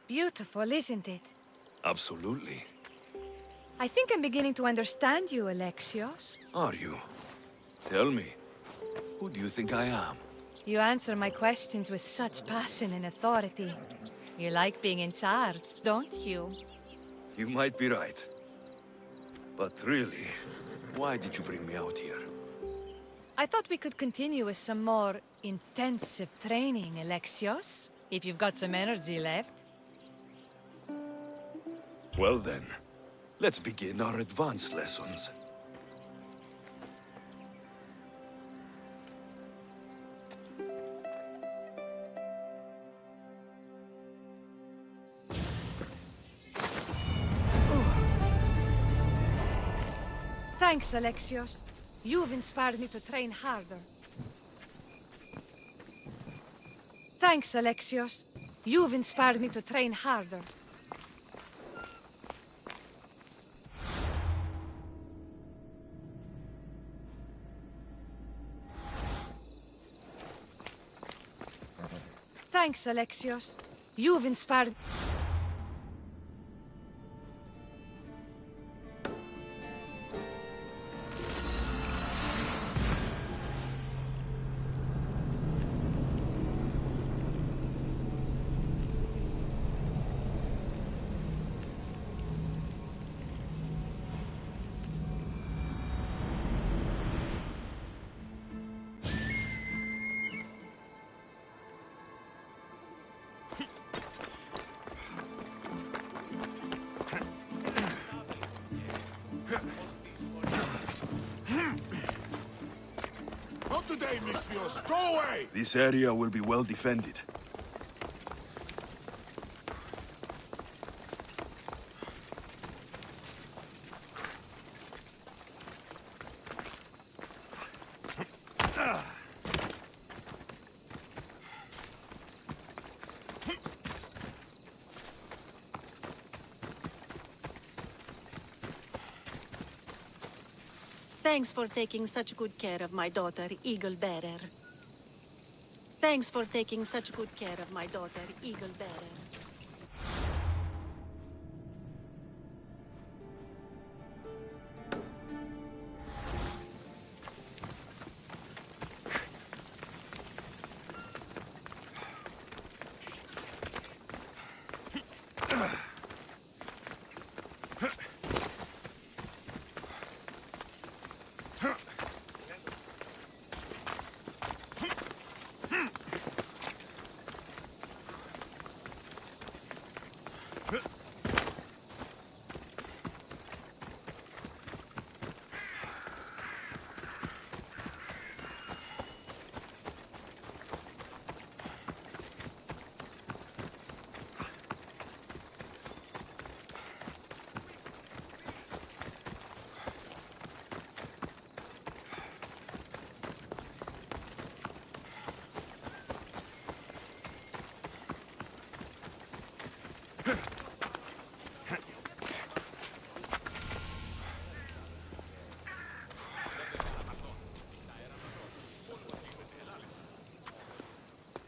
Beautiful, isn't it? Absolutely. I think I'm beginning to understand you, Alexios. Are you? Tell me, who do you think I am? You answer my questions with such passion and authority. You like being in charge, don't you? You might be right. But really, why did you bring me out here? I thought we could continue with some more intensive training, Alexios. If you've got some energy left. Well then, let's begin our advanced lessons. Thanks, Alexios. You've inspired me to train harder. Thanks, Alexios. You've inspired me to train harder. Thanks, Alexios. You've inspired... Not today, Misthios! Go away! This area will be well defended. Thanks for taking such good care of my daughter, Eagle Bearer. Thanks for taking such good care of my daughter, Eagle Bearer.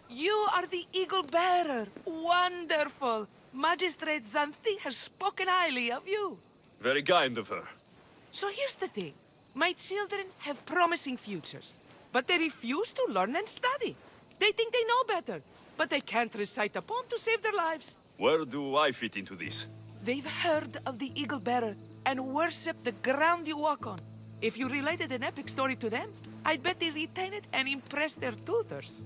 You are the Eagle Bearer. Wonderful. Magistrate Xanthi has spoken highly of you. Very kind of her. So here's the thing. My children have promising futures, but they refuse to learn and study. They think they know better, but they can't recite a poem to save their lives. Where do I fit into this? They've heard of the Eagle Bearer and worship the ground you walk on. If you related an epic story to them, I'd bet they retain it and impress their tutors.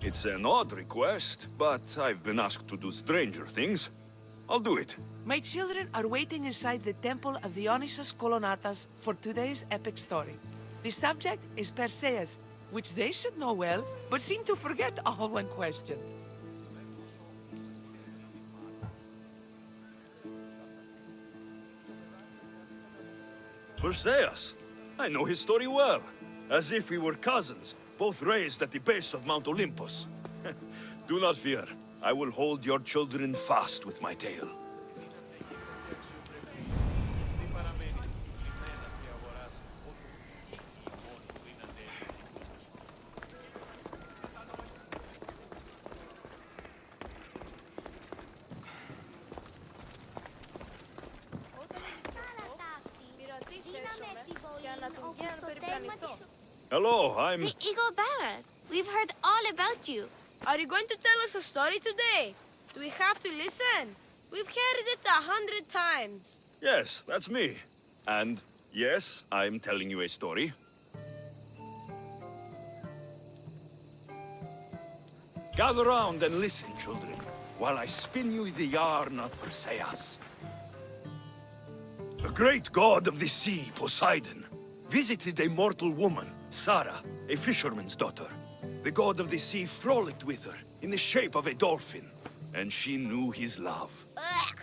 It's an odd request, but I've been asked to do stranger things. I'll do it. My children are waiting inside the Temple of Dionysus Kolonatas for today's epic story. The subject is Perseus, which they should know well, but seem to forget all when questioned. Perseus. I know his story well. As if we were cousins, both raised at the base of Mount Olympus. Do not fear. I will hold your children fast with my tail. Hello, I'm... The Eagle Bearer. We've heard all about you. Are you going to tell us a story today? Do we have to listen? We've heard it 100 times. Yes, that's me. And yes, I'm telling you a story. Gather round and listen, children, while I spin you the yarn of Perseus. The great god of the sea, Poseidon, visited a mortal woman, Sarah, a fisherman's daughter. The god of the sea frolicked with her in the shape of a dolphin, and she knew his love. Ugh.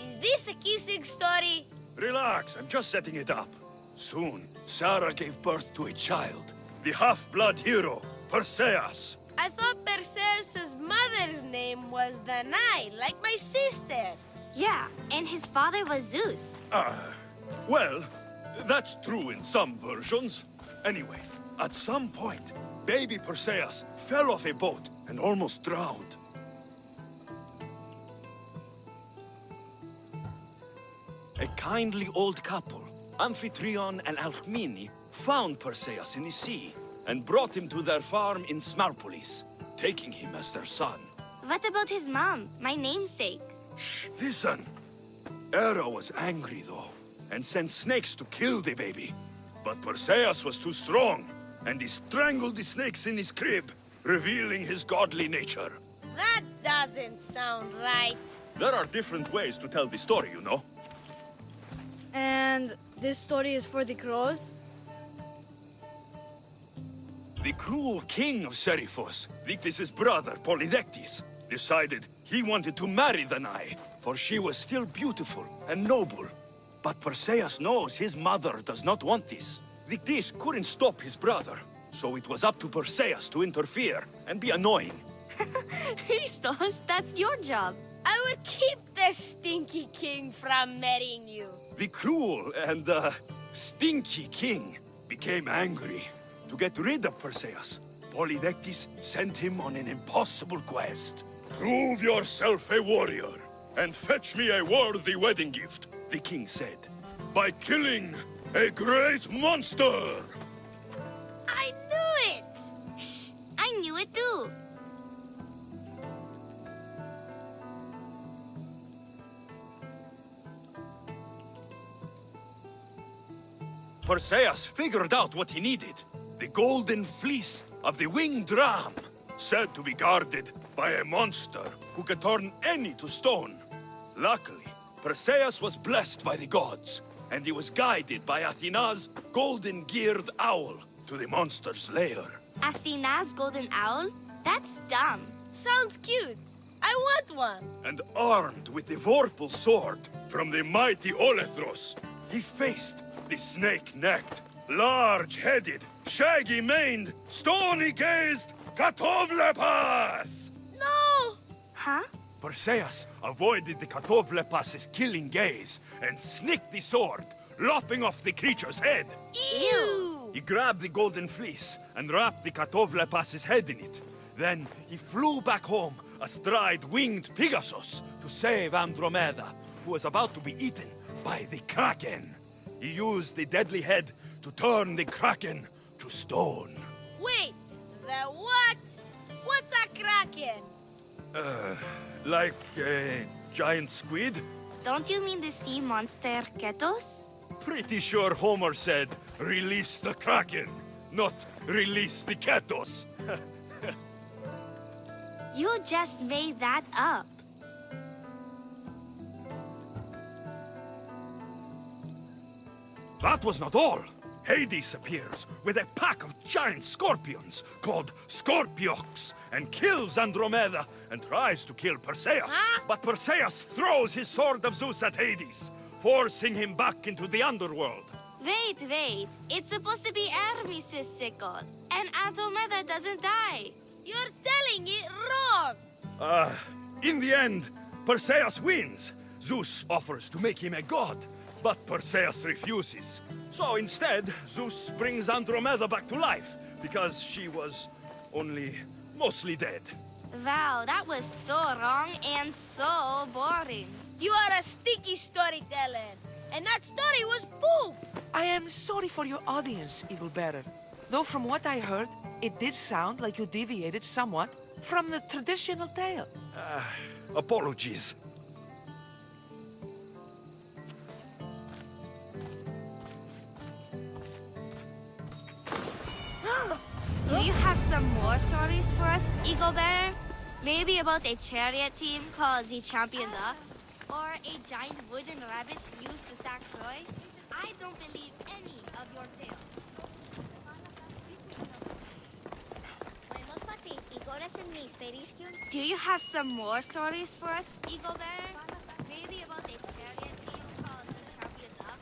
Is this a kissing story? Relax, I'm just setting it up. Soon, Sarah gave birth to a child. The half-blood hero, Perseus. I thought Perseus' mother's name was Danae, like my sister. Yeah, and his father was Zeus. Well, that's true in some versions. Anyway, at some point, baby Perseus fell off a boat and almost drowned. A kindly old couple, Amphitryon and Alcmene, found Perseus in the sea and brought him to their farm in Smarpolis, taking him as their son. What about his mom, my namesake? Shh, listen. Hera was angry, though, and sent snakes to kill the baby. But Perseus was too strong, and he strangled the snakes in his crib, revealing his godly nature. That doesn't sound right. There are different ways to tell the story, you know. And this story is for the crows? The cruel king of Seriphos, Dictys' brother Polydectes, decided he wanted to marry Danae, for she was still beautiful and noble. But Perseus knows his mother does not want this. Dictys couldn't stop his brother, so it was up to Perseus to interfere and be annoying. Christos, that's your job. I will keep the stinky king from marrying you. The cruel and, stinky king became angry. To get rid of Perseus, Polydectes sent him on an impossible quest. Prove yourself a warrior, and fetch me a worthy wedding gift, the king said, by killing a great monster! I knew it! Shh, I knew it too. Perseus figured out what he needed. The golden fleece of the winged ram, said to be guarded by a monster who could turn any to stone. Luckily, Perseus was blessed by the gods, and he was guided by Athena's golden-geared owl to the monster's lair. Athena's golden owl? That's dumb. Sounds cute. I want one. And armed with the vorpal sword from the mighty Olethros, he faced the snake-necked, large-headed, shaggy-maned, stony-gazed Katovlepas! No! Huh? Perseus avoided the Katovlepas' killing gaze and snicked the sword, lopping off the creature's head. Ew! He grabbed the golden fleece and wrapped the Katovlepas' head in it. Then he flew back home astride winged Pegasus to save Andromeda, who was about to be eaten by the Kraken. He used the deadly head to turn the Kraken to stone. Wait, the what? What's a kraken? Like a giant squid? Don't you mean the sea monster Ketos? Pretty sure Homer said, release the Kraken, not release the Ketos. You just made that up. That was not all. Hades appears with a pack of giant scorpions called Scorpiox and kills Andromeda and tries to kill Perseus. Huh? But Perseus throws his sword of Zeus at Hades, forcing him back into the underworld. Wait. It's supposed to be Artemis' sickle, and Andromeda doesn't die. You're telling it wrong! In the end, Perseus wins. Zeus offers to make him a god, but Perseus refuses. So instead, Zeus brings Andromeda back to life, because she was only mostly dead. Wow, that was so wrong and so boring. You are a sticky storyteller, and that story was poop! I am sorry for your audience, Evil Bearer. Though from what I heard, it did sound like you deviated somewhat from the traditional tale. Apologies. Do you have some more stories for us, Eagle Bear? Maybe about a chariot team called the Champion Ducks? Or a giant wooden rabbit used to sack Troy? I don't believe any of your tales. Do you have some more stories for us, Eagle Bear? Maybe about a chariot team called the Champion Ducks?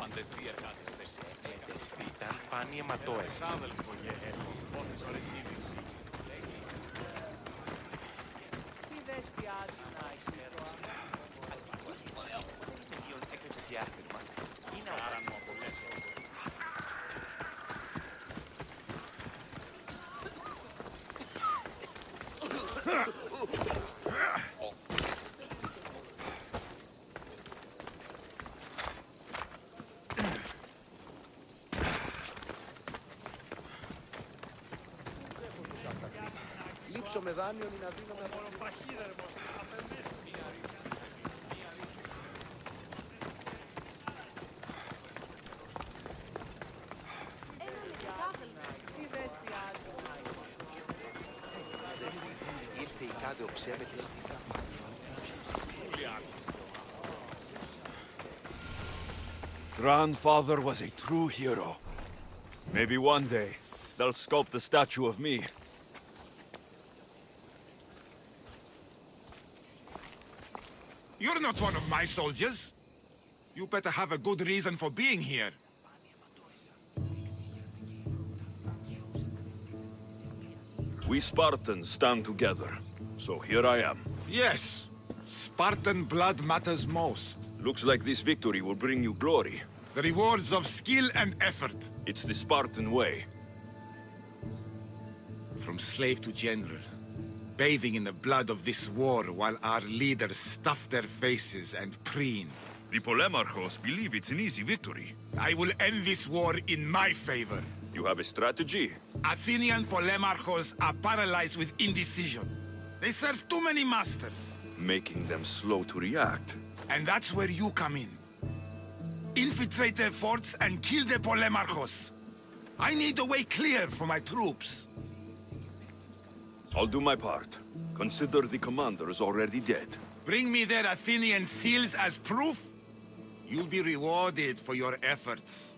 πάντες τι εργάζεστε. Ήταν πάνι αιματόες. Εξάδελφο γέρο, πόθες ώρες είδηση. Τι δεσπιάζει να έχει νερό. Έκρυψε διάρκεια. Είναι άρα μου από μέσα. Λείψω με δάνειον είναι αδύναμο από την ήρθε η κάδε οψέ με τη στήκα. Grandfather was a true hero. Maybe one day, they'll sculpt a statue of me. You're not one of my soldiers. You better have a good reason for being here. We Spartans stand together, so here I am. Yes, Spartan blood matters most. Looks like this victory will bring you glory. The rewards of skill and effort. It's the Spartan way. From slave to general, bathing in the blood of this war while our leaders stuff their faces and preen. The Polemarchos believe it's an easy victory. I will end this war in my favor. You have a strategy? Athenian Polemarchos are paralyzed with indecision. They serve too many masters. Making them slow to react. And that's where you come in. Infiltrate their forts and kill the Polemarchos. I need a way clear for my troops. I'll do my part. Consider the commander is already dead. Bring me their Athenian seals as proof. You'll be rewarded for your efforts.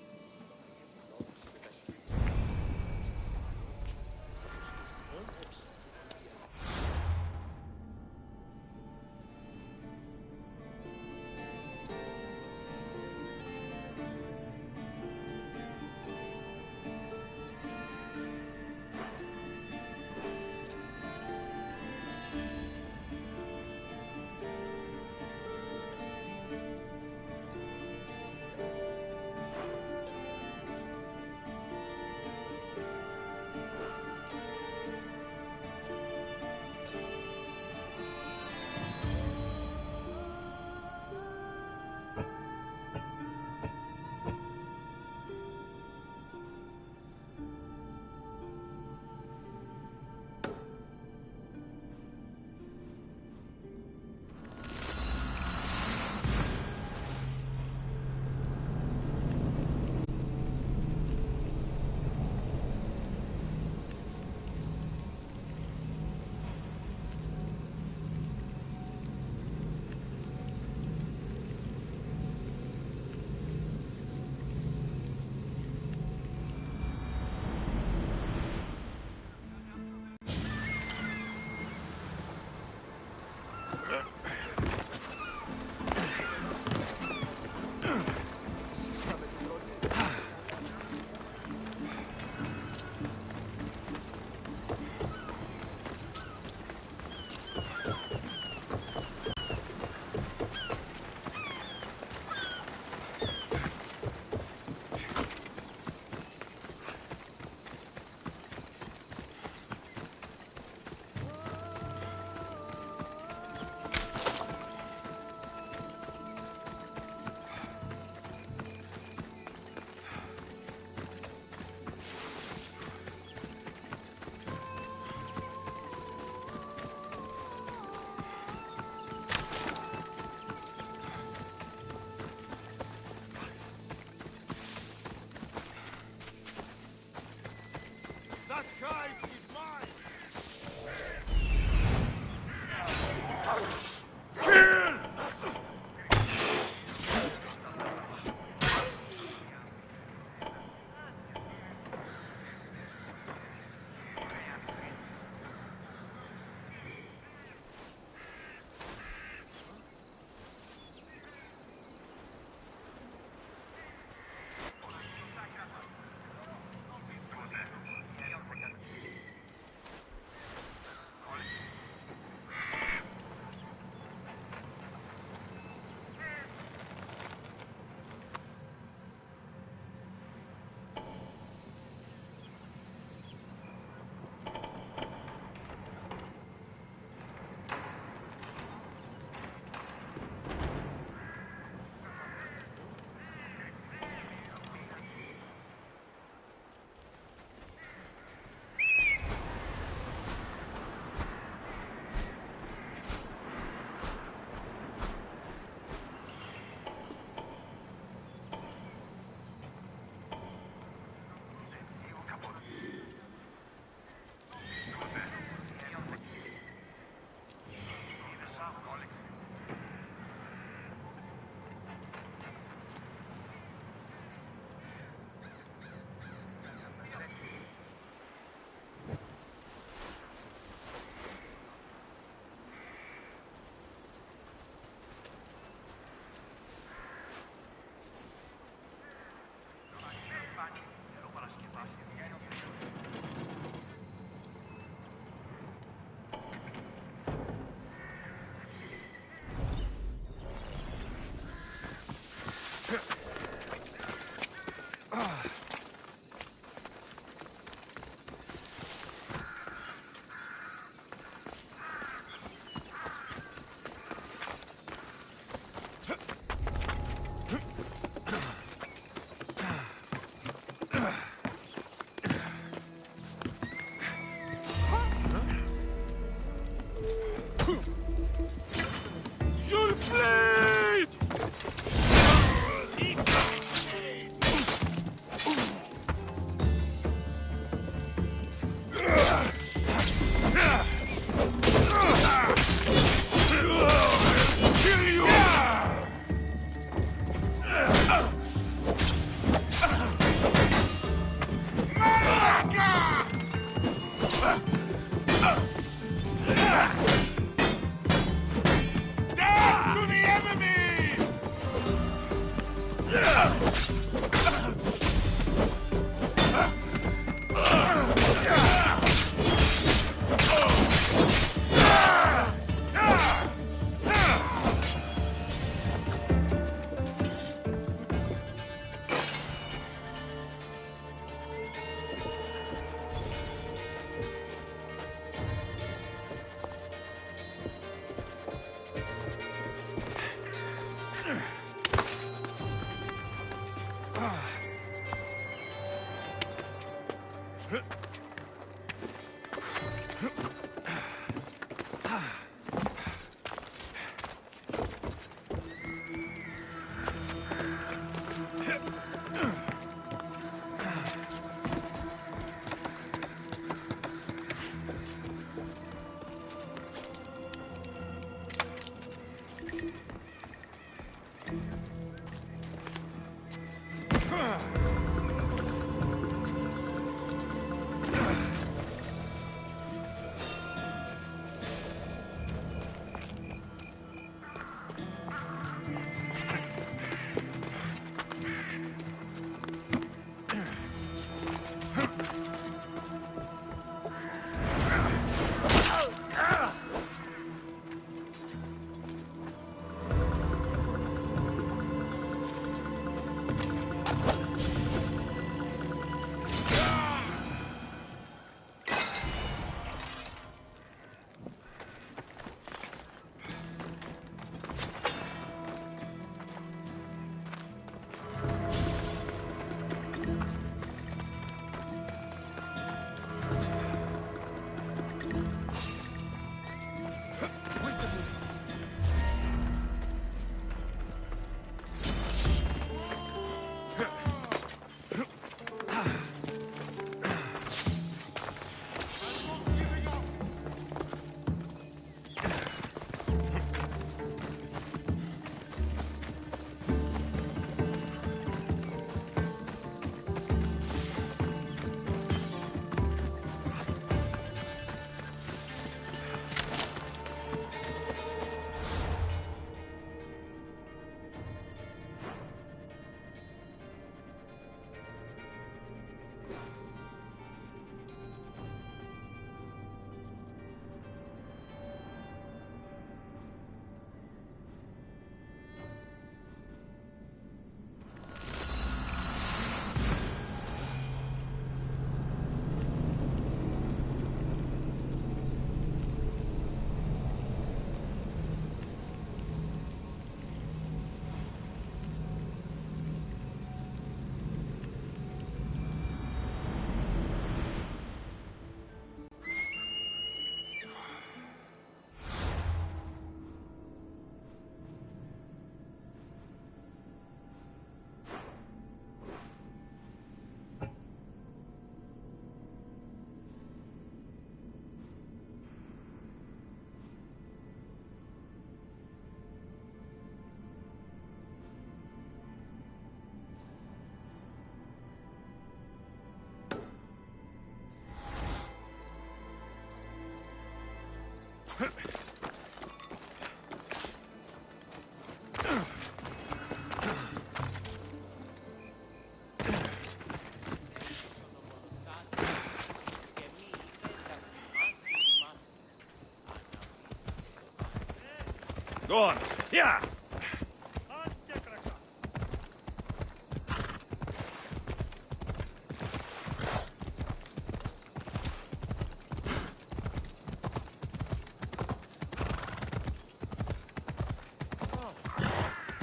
Go on. Yeah!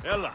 Ella.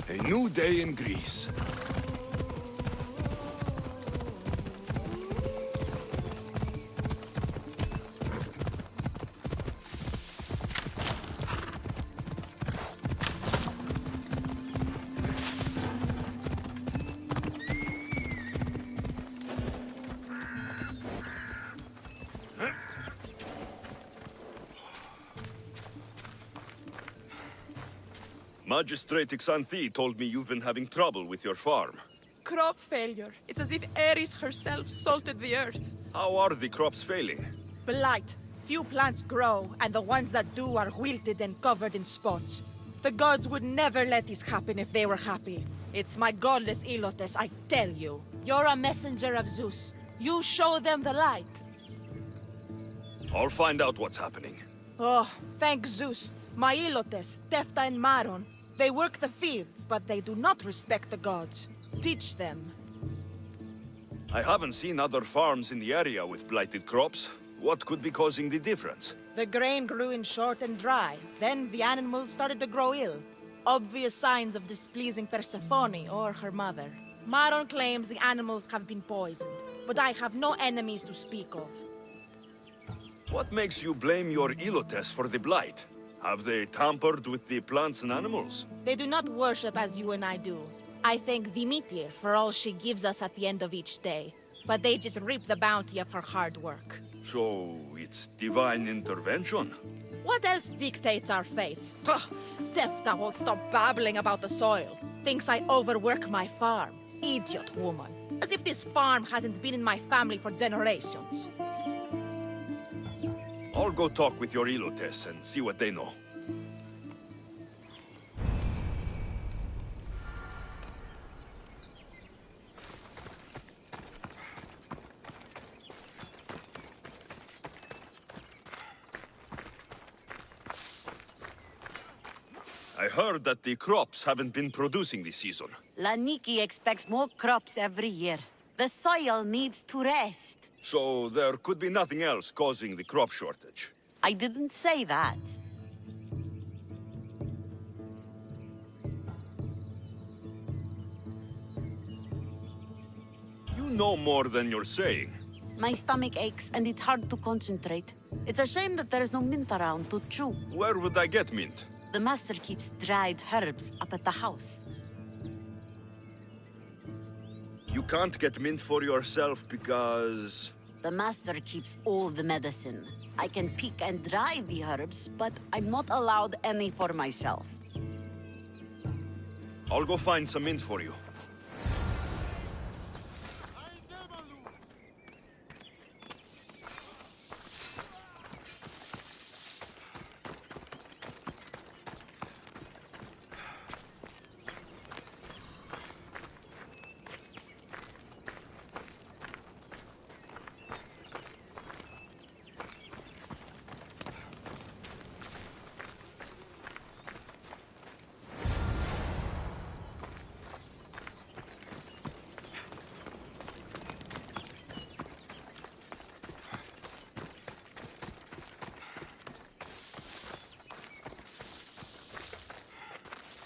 A new day in Greece. Magistrate Xanthi told me you've been having trouble with your farm. Crop failure. It's as if Ares herself salted the earth. How are the crops failing? Blight. Few plants grow, and the ones that do are wilted and covered in spots. The gods would never let this happen if they were happy. It's my godless Ilotes, I tell you. You're a messenger of Zeus. You show them the light. I'll find out what's happening. Oh, thank Zeus. My Ilotes, Tefta and Maron, they work the fields, but they do not respect the gods. Teach them. I haven't seen other farms in the area with blighted crops. What could be causing the difference? The grain grew in short and dry. Then the animals started to grow ill. Obvious signs of displeasing Persephone or her mother. Maron claims the animals have been poisoned, but I have no enemies to speak of. What makes you blame your Ilotes for the blight? Have they tampered with the plants and animals? They do not worship as you and I do. I thank Demeter for all she gives us at the end of each day, but they just reap the bounty of her hard work. So, it's divine intervention? What else dictates our fates? Tefta won't stop babbling about the soil. Thinks I overwork my farm. Idiot woman. As if this farm hasn't been in my family for generations. I'll go talk with your Ilotes and see what they know. I heard that the crops haven't been producing this season. Laniki expects more crops every year. The soil needs to rest. So there could be nothing else causing the crop shortage. I didn't say that. You know more than you're saying. My stomach aches and it's hard to concentrate. It's a shame that there's no mint around to chew. Where would I get mint? The master keeps dried herbs up at the house. You can't get mint for yourself because... The master keeps all the medicine. I can pick and dry the herbs, but I'm not allowed any for myself. I'll go find some mint for you.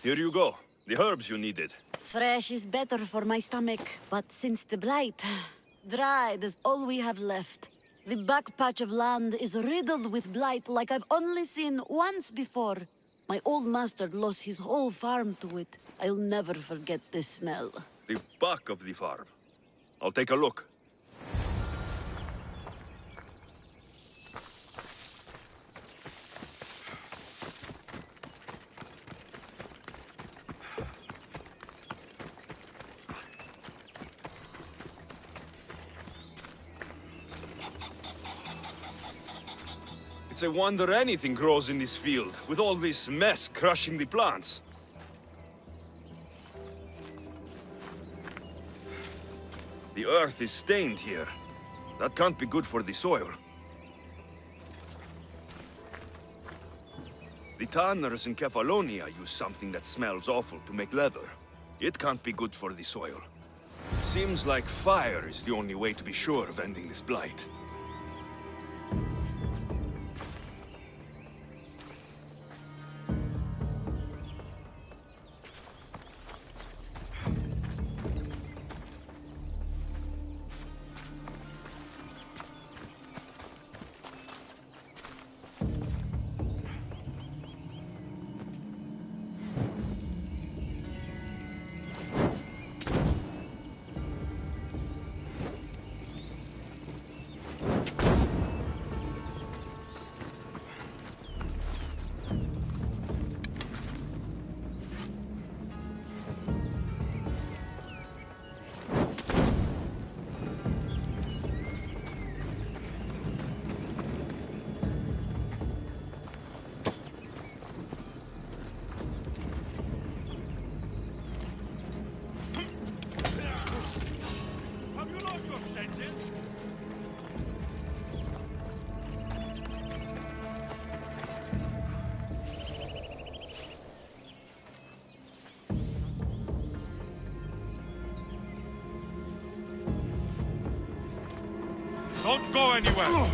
Here you go. The herbs you needed. Fresh is better for my stomach, but since the blight, dried is all we have left. The back patch of land is riddled with blight like I've only seen once before. My old master lost his whole farm to it. I'll never forget this smell. The back of the farm. I'll take a look. It's a wonder anything grows in this field, with all this mess crushing the plants. The earth is stained here. That can't be good for the soil. The tanners in Kephallonia use something that smells awful to make leather. It can't be good for the soil. It seems like fire is the only way to be sure of ending this blight. Don't go anywhere!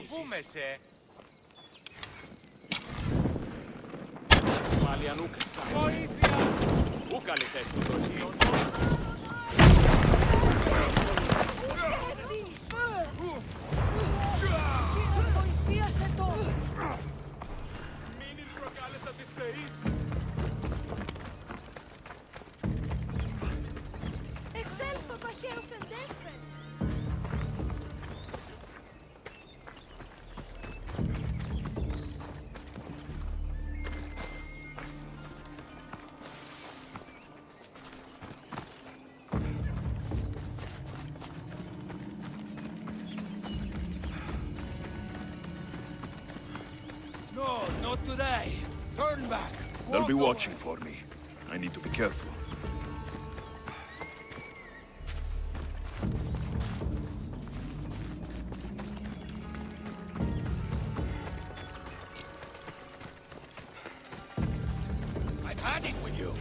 σε. Πάλι ανούκριστα. Βοήθεια! Πού καλυθές του το εσύ. Βοηθίασε το! Μην προκάλεσα τις θεείς. Εξέλθω παχαίος εντέφρεν. No, not today. Turn back. They'll be watching for me. I need to be careful. I've had it with you.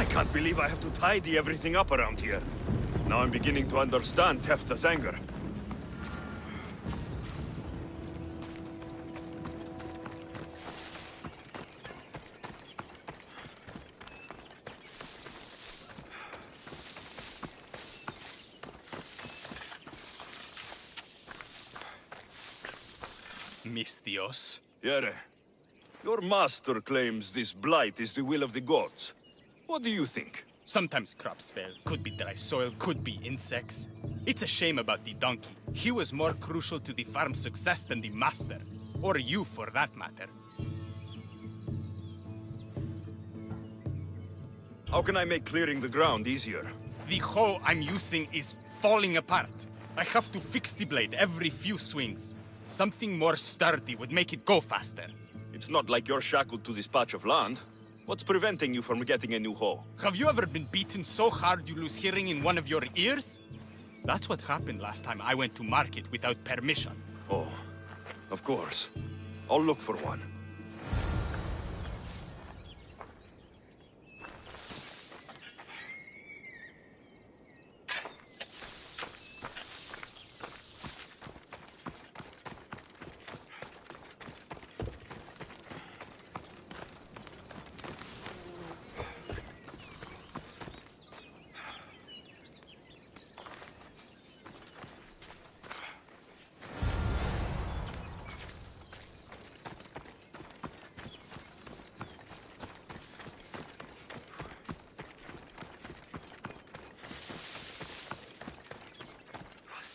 I can't believe I have to tidy everything up around here. Now I'm beginning to understand Tefta's anger. Mystios. Yere, your master claims this blight is the will of the gods. What do you think? Sometimes crops fail. Could be dry soil, could be insects. It's a shame about the donkey. He was more crucial to the farm's success than the master. Or you, for that matter. How can I make clearing the ground easier? The hoe I'm using is falling apart. I have to fix the blade every few swings. Something more sturdy would make it go faster. It's not like you're shackled to this patch of land. What's preventing you from getting a new hoe? Have you ever been beaten so hard you lose hearing in one of your ears? That's what happened last time I went to market without permission. Oh, of course. I'll look for one.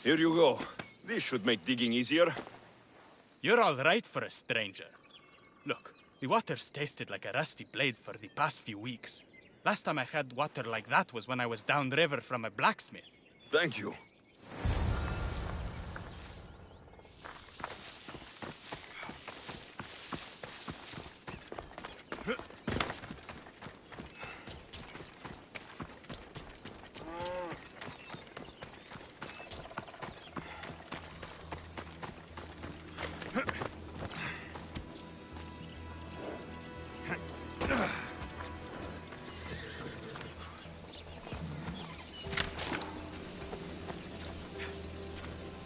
Here you go. This should make digging easier. You're all right for a stranger. Look, the water's tasted like a rusty blade for the past few weeks. Last time I had water like that was when I was downriver from a blacksmith. Thank you.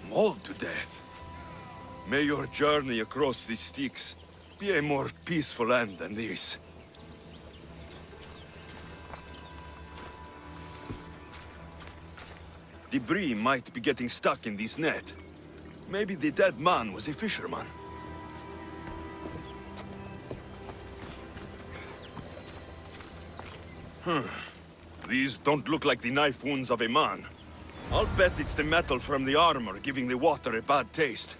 Mauled to death. May your journey across the Styx be a more peaceful end than this. Debris might be getting stuck in this net. Maybe the dead man was a fisherman. These don't look like the knife wounds of a man. I'll bet it's the metal from the armor giving the water a bad taste.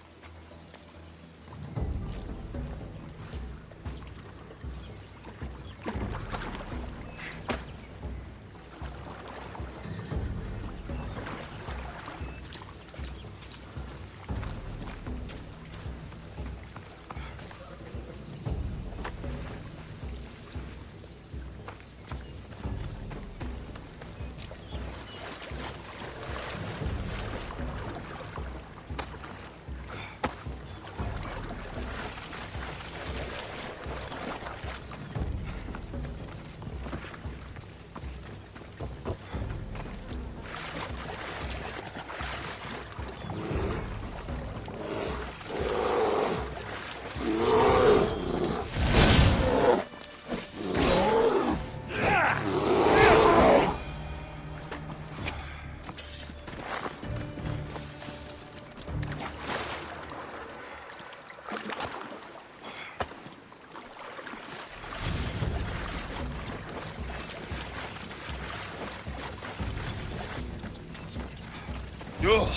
Ugh,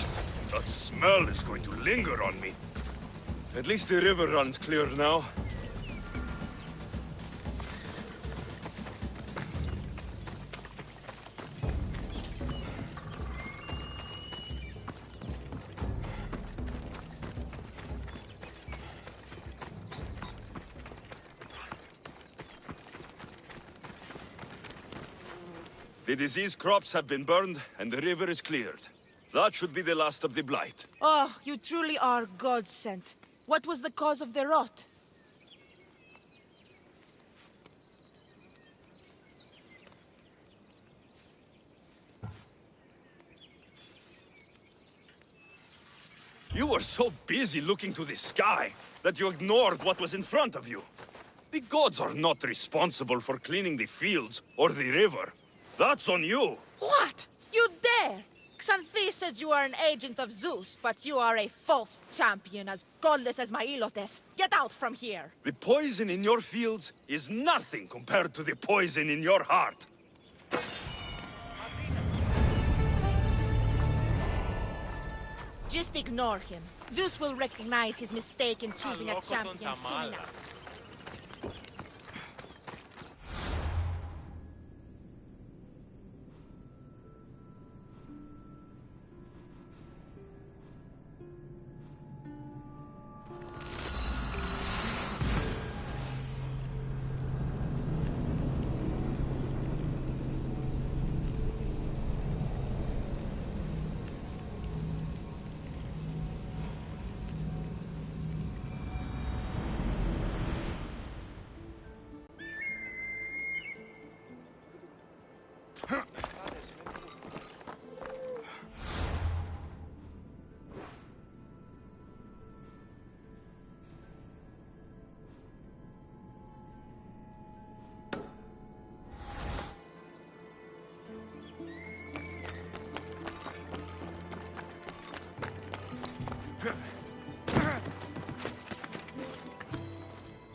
that smell is going to linger on me. At least the river runs clear now. The diseased crops have been burned, and the river is cleared. That should be the last of the blight. Oh, you truly are God-sent. What was the cause of the rot? You were so busy looking to the sky that you ignored what was in front of you. The gods are not responsible for cleaning the fields or the river. That's on you. What? You dare? Xanthi says you are an agent of Zeus, but you are a false champion as godless as my Ilotes. Get out from here! The poison in your fields is nothing compared to the poison in your heart. Just ignore him. Zeus will recognize his mistake in choosing a champion soon enough.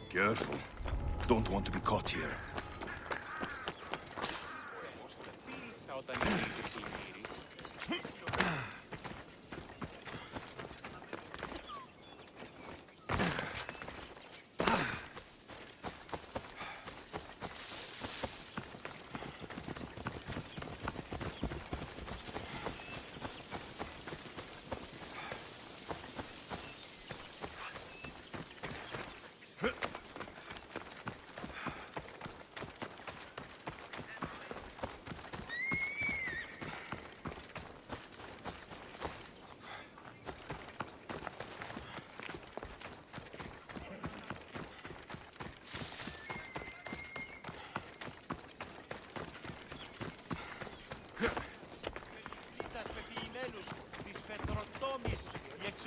Careful. Don't want to be caught here.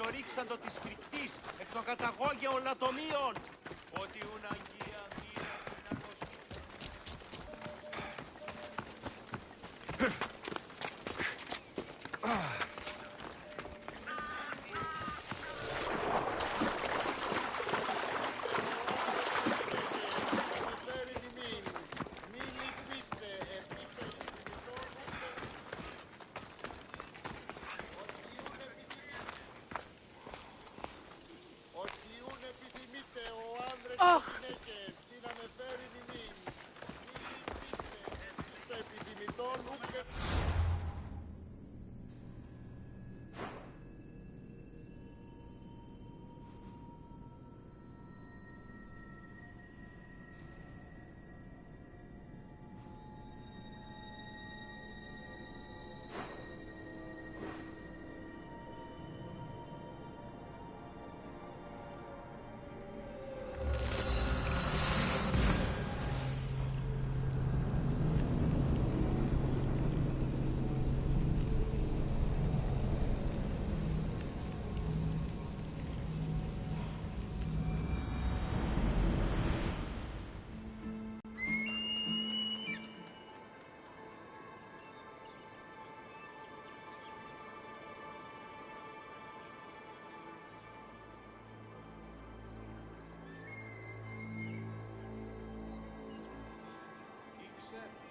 εξορίξαντο της φρικτής εκ των καταγόγεων λατομείων. Ότι ουν αγία μοίρα δυνατός. Ήξερ,